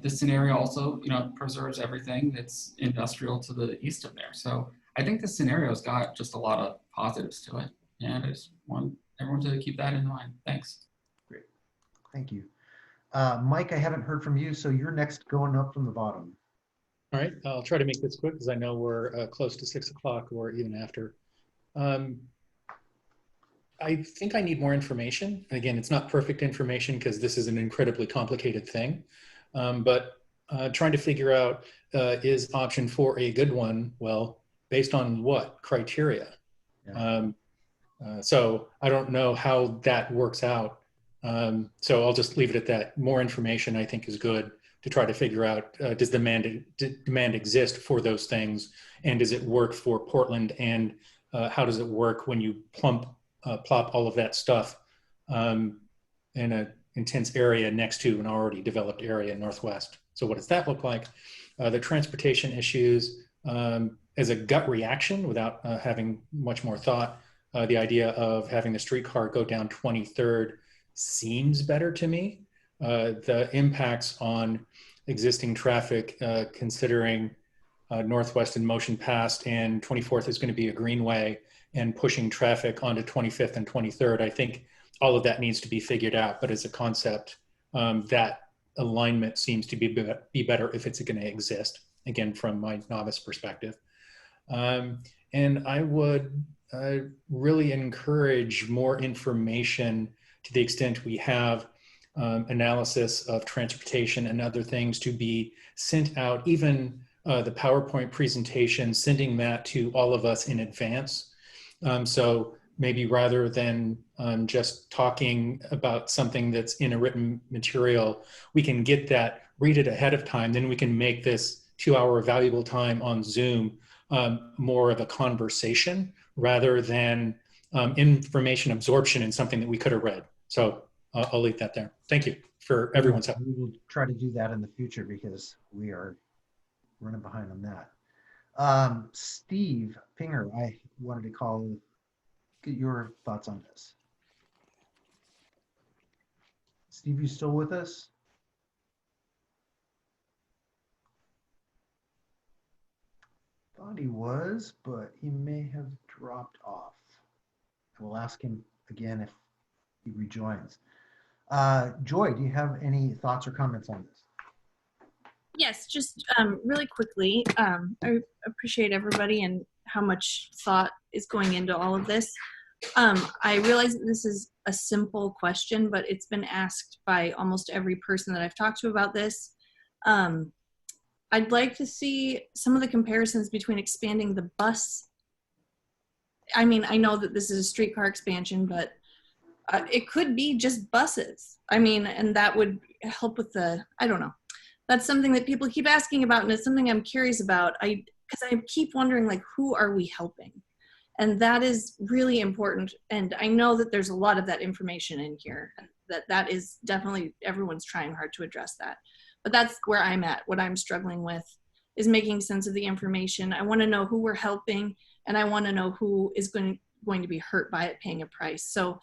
this scenario also, preserves everything that's industrial to the east of there. So I think this scenario's got just a lot of positives to it, and I just want everyone to keep that in mind. Thanks. Great, thank you. Mike, I haven't heard from you, so you're next going up from the bottom. All right, I'll try to make this quick because I know we're close to 6 o'clock or even after. I think I need more information. And again, it's not perfect information because this is an incredibly complicated thing. But trying to figure out, is option 4 a good one? Well, based on what criteria? Yeah. So I don't know how that works out. So I'll just leave it at that. More information I think is good to try to figure out, does demand exist for those things? And does it work for Portland? And how does it work when you plop all of that stuff in an intense area next to an already developed area in Northwest? So what does that look like? The transportation issues, as a gut reaction without having much more thought, the idea of having the streetcar go down 23rd seems better to me. The impacts on existing traffic, considering Northwest in motion past and 24th is going to be a greenway and pushing traffic onto 25th and 23rd. I think all of that needs to be figured out, but as a concept, that alignment seems to be better if it's going to exist, again, from my novice perspective. And I would really encourage more information to the extent we have analysis of transportation and other things to be sent out, even the PowerPoint presentation, sending that to all of us in advance. So maybe rather than just talking about something that's in a written material, we can get that, read it ahead of time, then we can make this 2-hour valuable time on Zoom more of a conversation rather than information absorption in something that we could have read. So I'll leave that there. Thank you for everyone's help. We will try to do that in the future because we are running behind on that. Steve Pinger, I wanted to get your thoughts on this. Steve, you still with us? Thought he was, but he may have dropped off. We'll ask him again if he rejoins. Joy, do you have any thoughts or comments on this? Yes, just really quickly, I appreciate everybody and how much thought is going into all of this. I realize that this is a simple question, but it's been asked by almost every person that I've talked to about this. I'd like to see some of the comparisons between expanding the bus. I mean, I know that this is a streetcar expansion, but it could be just buses. I mean, and that would help with the, I don't know. That's something that people keep asking about, and it's something I'm curious about. Because I keep wondering, like, who are we helping? And that is really important. And I know that there's a lot of that information in here. That is definitely, everyone's trying hard to address that. But that's where I'm at. What I'm struggling with is making sense of the information. I want to know who we're helping, and I want to know who is going to be hurt by it, paying a price. So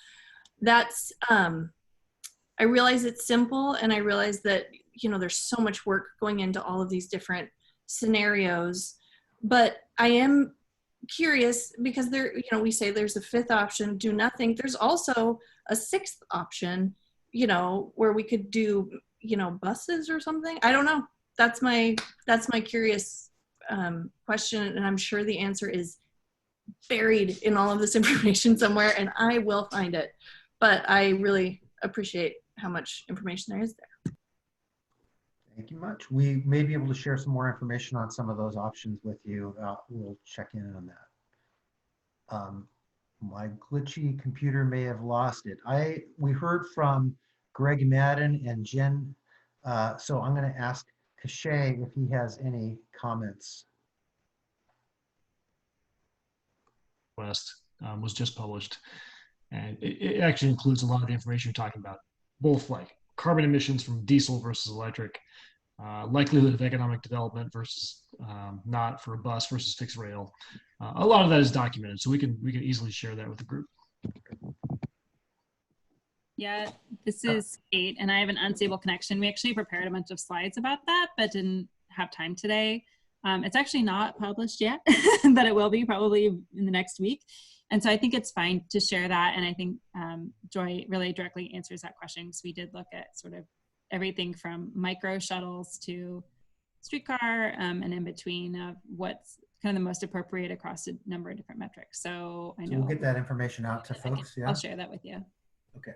that's, I realize it's simple, and I realize that, you know, there's so much work going into all of these different scenarios, but I am curious because there, you know, we say there's a fifth option, do nothing. There's also a sixth option, you know, where we could do, you know, buses or something. I don't know. That's my curious question, and I'm sure the answer is buried in all of this information somewhere, and I will find it. But I really appreciate how much information there is there. Thank you much. We may be able to share some more information on some of those options with you. We'll check in on that. My glitchy computer may have lost it. We heard from Greg Madden and Jen, so I'm going to ask Cachet if he has any comments. West was just published, and it actually includes a lot of the information you're talking about, both like carbon emissions from diesel versus electric, likelihood of economic development versus not for a bus versus fixed rail. A lot of that is documented, so we can easily share that with the group. Yeah, this is Kate, and I have an unstable connection. We actually prepared a bunch of slides about that, but didn't have time today. It's actually not published yet, but it will be probably in the next week. And so I think it's fine to share that. And I think Joy really directly answers that question, because we did look at sort of everything from micro shuttles to streetcar and in between of what's kind of the most appropriate across a number of different metrics. So I know we'll get that information out to folks. Yeah, I'll share that with you. Okay.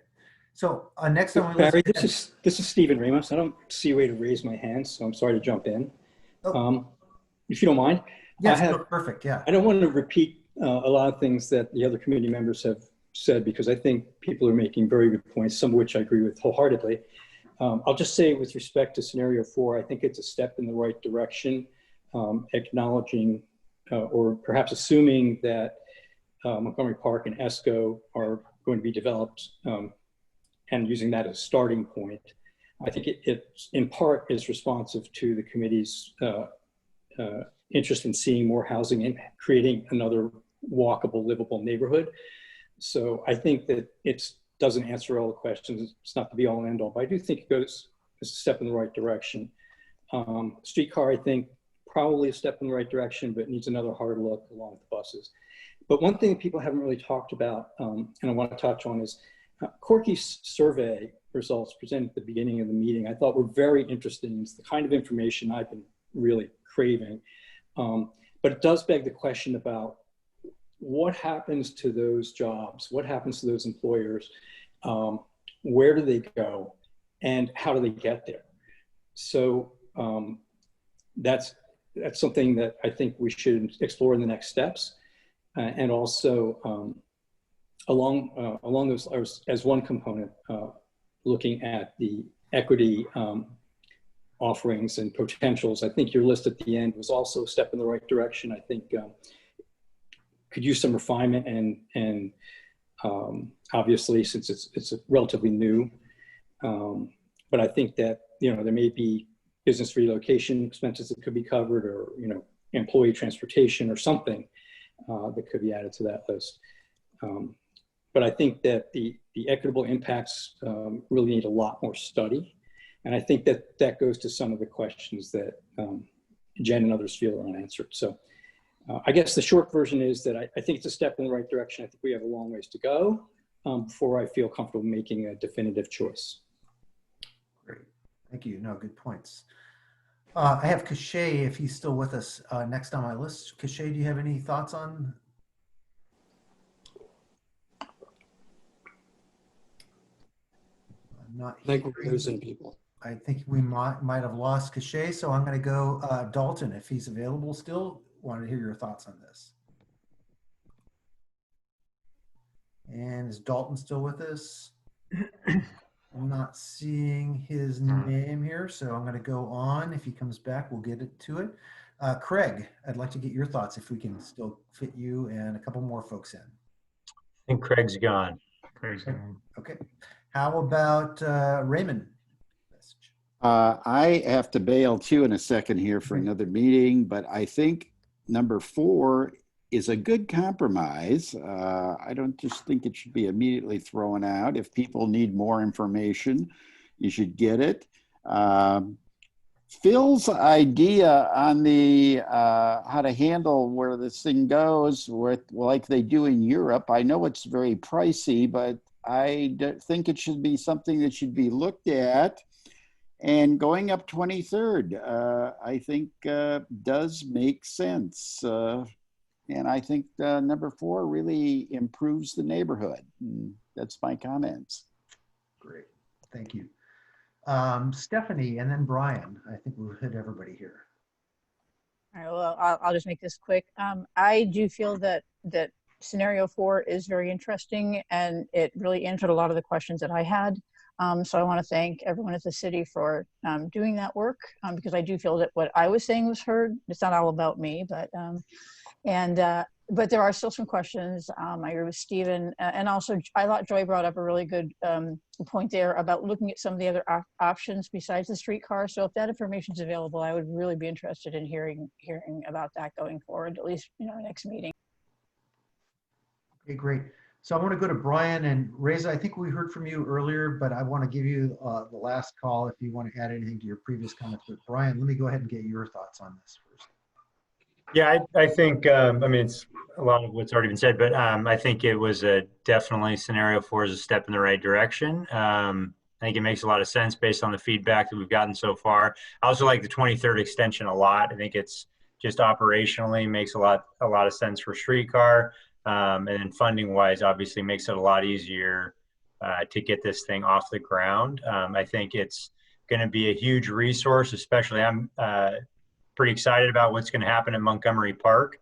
So next on Barry, this is Stephen Ramos. I don't see a way to raise my hand, so I'm sorry to jump in. Oh. If you don't mind. Yes, perfect. Yeah. I don't want to repeat a lot of things that the other committee members have said, because I think people are making very good points, some of which I agree with wholeheartedly. I'll just say with respect to scenario 4, I think it's a step in the right direction, acknowledging or perhaps assuming that Montgomery Park and ESCO are going to be developed and using that as a starting point. I think it in part is responsive to the committee's interest in seeing more housing and creating another walkable, livable neighborhood. So I think that it doesn't answer all the questions. It's not the be all and end all, but I do think it goes a step in the right direction. Streetcar, I think, probably a step in the right direction, but needs another hard look along with the buses. But one thing people haven't really talked about, and I want to touch on, is Corky's survey results presented at the beginning of the meeting, I thought were very interesting. It's the kind of information I've been really craving. But it does beg the question about what happens to those jobs? What happens to those employers? Where do they go? And how do they get there? So that's something that I think we should explore in the next steps. And also along those, as one component, looking at the equity offerings and potentials. I think your list at the end was also a step in the right direction. I think could use some refinement and obviously since it's relatively new, but I think that, you know, there may be business relocation expenses that could be covered, or, you know, employee transportation or something that could be added to that list. But I think that the equitable impacts really need a lot more study. And I think that that goes to some of the questions that Jen and others feel are unanswered. So I guess the short version is that I think it's a step in the right direction. I think we have a long ways to go before I feel comfortable making a definitive choice. Great, thank you. No, good points. I have Cachet, if he's still with us, next on my list. Cachet, do you have any thoughts on? I think we're losing people. I think we might have lost Cachet, so I'm going to go Dalton, if he's available still. Wanted to hear your thoughts on this. And is Dalton still with us? I'm not seeing his name here, so I'm going to go on. If he comes back, we'll get to it. Craig, I'd like to get your thoughts if we can still fit you and a couple more folks in. I think Craig's gone. Craig's gone. Okay. How about Raymond? I have to bail too in a second here for another meeting, but I think number 4 is a good compromise. I don't just think it should be immediately thrown out. If people need more information, you should get it. Phil's idea on the how to handle where this thing goes, like they do in Europe, I know it's very pricey, but I think it should be something that should be looked at. And going up 23rd, I think does make sense. And I think number 4 really improves the neighborhood. That's my comments. Great, thank you. Stephanie and then Brian. I think we'll hit everybody here. All right, well, I'll just make this quick. I do feel that scenario 4 is very interesting, and it really answered a lot of the questions that I had. So I want to thank everyone at the city for doing that work, because I do feel that what I was saying was heard. It's not all about me, but there are still some questions. I agree with Stephen, and also I thought Joy brought up a really good point there about looking at some of the other options besides the streetcar. So if that information is available, I would really be interested in hearing about that going forward, at least next meeting. Okay, great. So I want to go to Brian and Reza. I think we heard from you earlier, but I want to give you the last call if you want to add anything to your previous comments. But Brian, let me go ahead and get your thoughts on this first. Yeah, I think, I mean, it's a lot of what's already been said, but I think it was definitely scenario 4 is a step in the right direction. I think it makes a lot of sense based on the feedback that we've gotten so far. I also like the 23rd extension a lot. I think it's just operationally makes a lot of sense for streetcar. And then funding wise, obviously makes it a lot easier to get this thing off the ground. I think it's going to be a huge resource, especially I'm pretty excited about what's going to happen at Montgomery Park.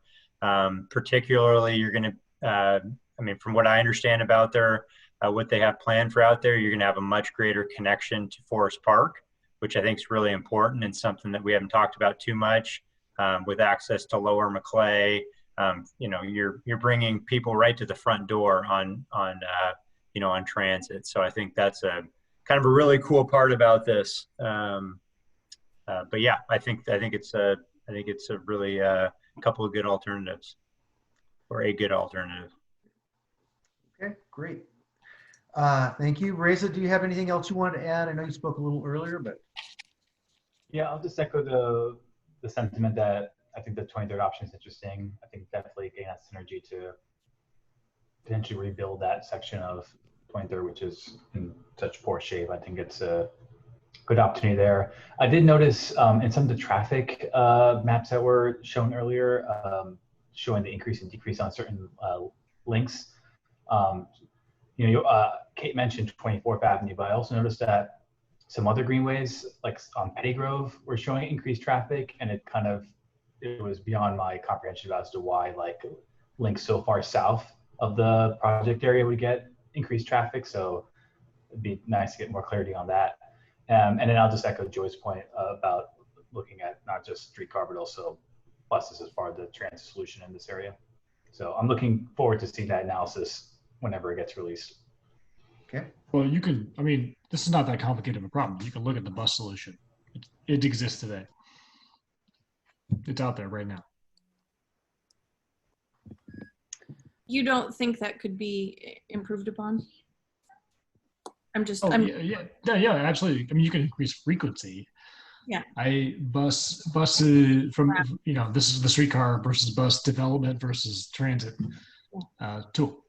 Particularly, you're going to, I mean, from what I understand about what they have planned for out there, you're going to have a much greater connection to Forest Park, which I think is really important and something that we haven't talked about too much with access to Lower Maclay. You're bringing people right to the front door on transit. So I think that's a kind of a really cool part about this. But yeah, I think it's a really couple of good alternatives, or a good alternative. Okay, great. Thank you. Reza, do you have anything else you want to add? I know you spoke a little earlier, but. Yeah, I'll just echo the sentiment that I think the 23rd option is interesting. I think definitely getting that synergy to potentially rebuild that section of 23rd, which is in such poor shape. I think it's a good opportunity there. I did notice in some of the traffic maps that were shown earlier, showing the increase and decrease on certain links. Kate mentioned 24th Avenue, but I also noticed that some other greenways, like on Pettygrove, were showing increased traffic, and it was beyond my comprehension as to why links so far south of the project area would get increased traffic. So it'd be nice to get more clarity on that. And then I'll just echo Joy's point about looking at not just streetcar, but also buses as part of the transit solution in this area. So I'm looking forward to seeing that analysis whenever it gets released. Okay. Well, you can, I mean, this is not that complicated of a problem. You can look at the bus solution. It exists today. It's out there right now. You don't think that could be improved upon? I'm just, Oh, I'm, yeah, absolutely. I mean, you can increase frequency. Yeah. Buses from, this is the streetcar versus bus development versus transit tool.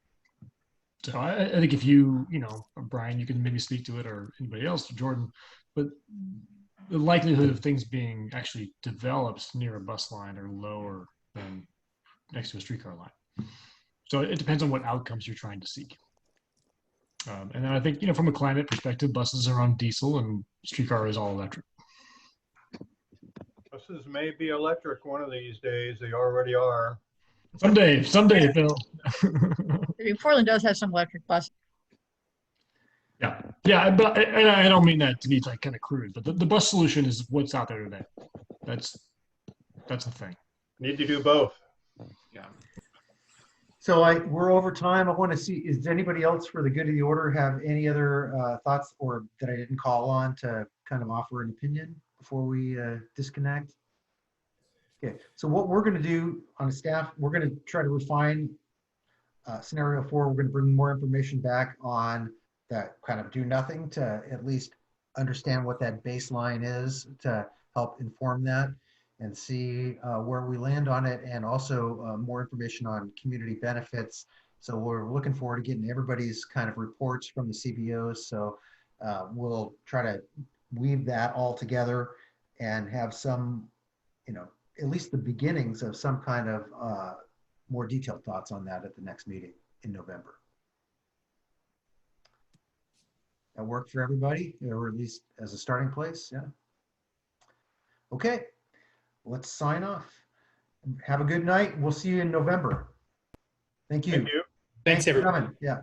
So I think if you, Brian, you can maybe speak to it, or anybody else, Jordan, but the likelihood of things being actually developed near a bus line are lower than next to a streetcar line. So it depends on what outcomes you're trying to seek. And then I think, from a climate perspective, buses are on diesel and streetcar is all electric. Buses may be electric one of these days. They already are. Someday, Phil. Portland does have some electric buses. Yeah, but I don't mean that to be like kind of crude, but the bus solution is what's out there today. That's the thing. Need to do both. Yeah. So we're over time. I want to see, is anybody else for the good of the order have any other thoughts or that I didn't call on to kind of offer an opinion before we disconnect? Okay, so what we're going to do on a staff, we're going to try to refine scenario 4. We're going to bring more information back on that kind of do nothing to at least understand what that baseline is to help inform that and see where we land on it, and also more information on community benefits. So we're looking forward to getting everybody's kind of reports from the CBOs. So we'll try to weave that all together and have some, at least the beginnings of some kind of more detailed thoughts on that at the next meeting in November. That work for everybody, or at least as a starting place? Yeah. Okay, let's sign off. Have a good night. We'll see you in November. Thank you. Thank you. Thanks, everyone. Yeah.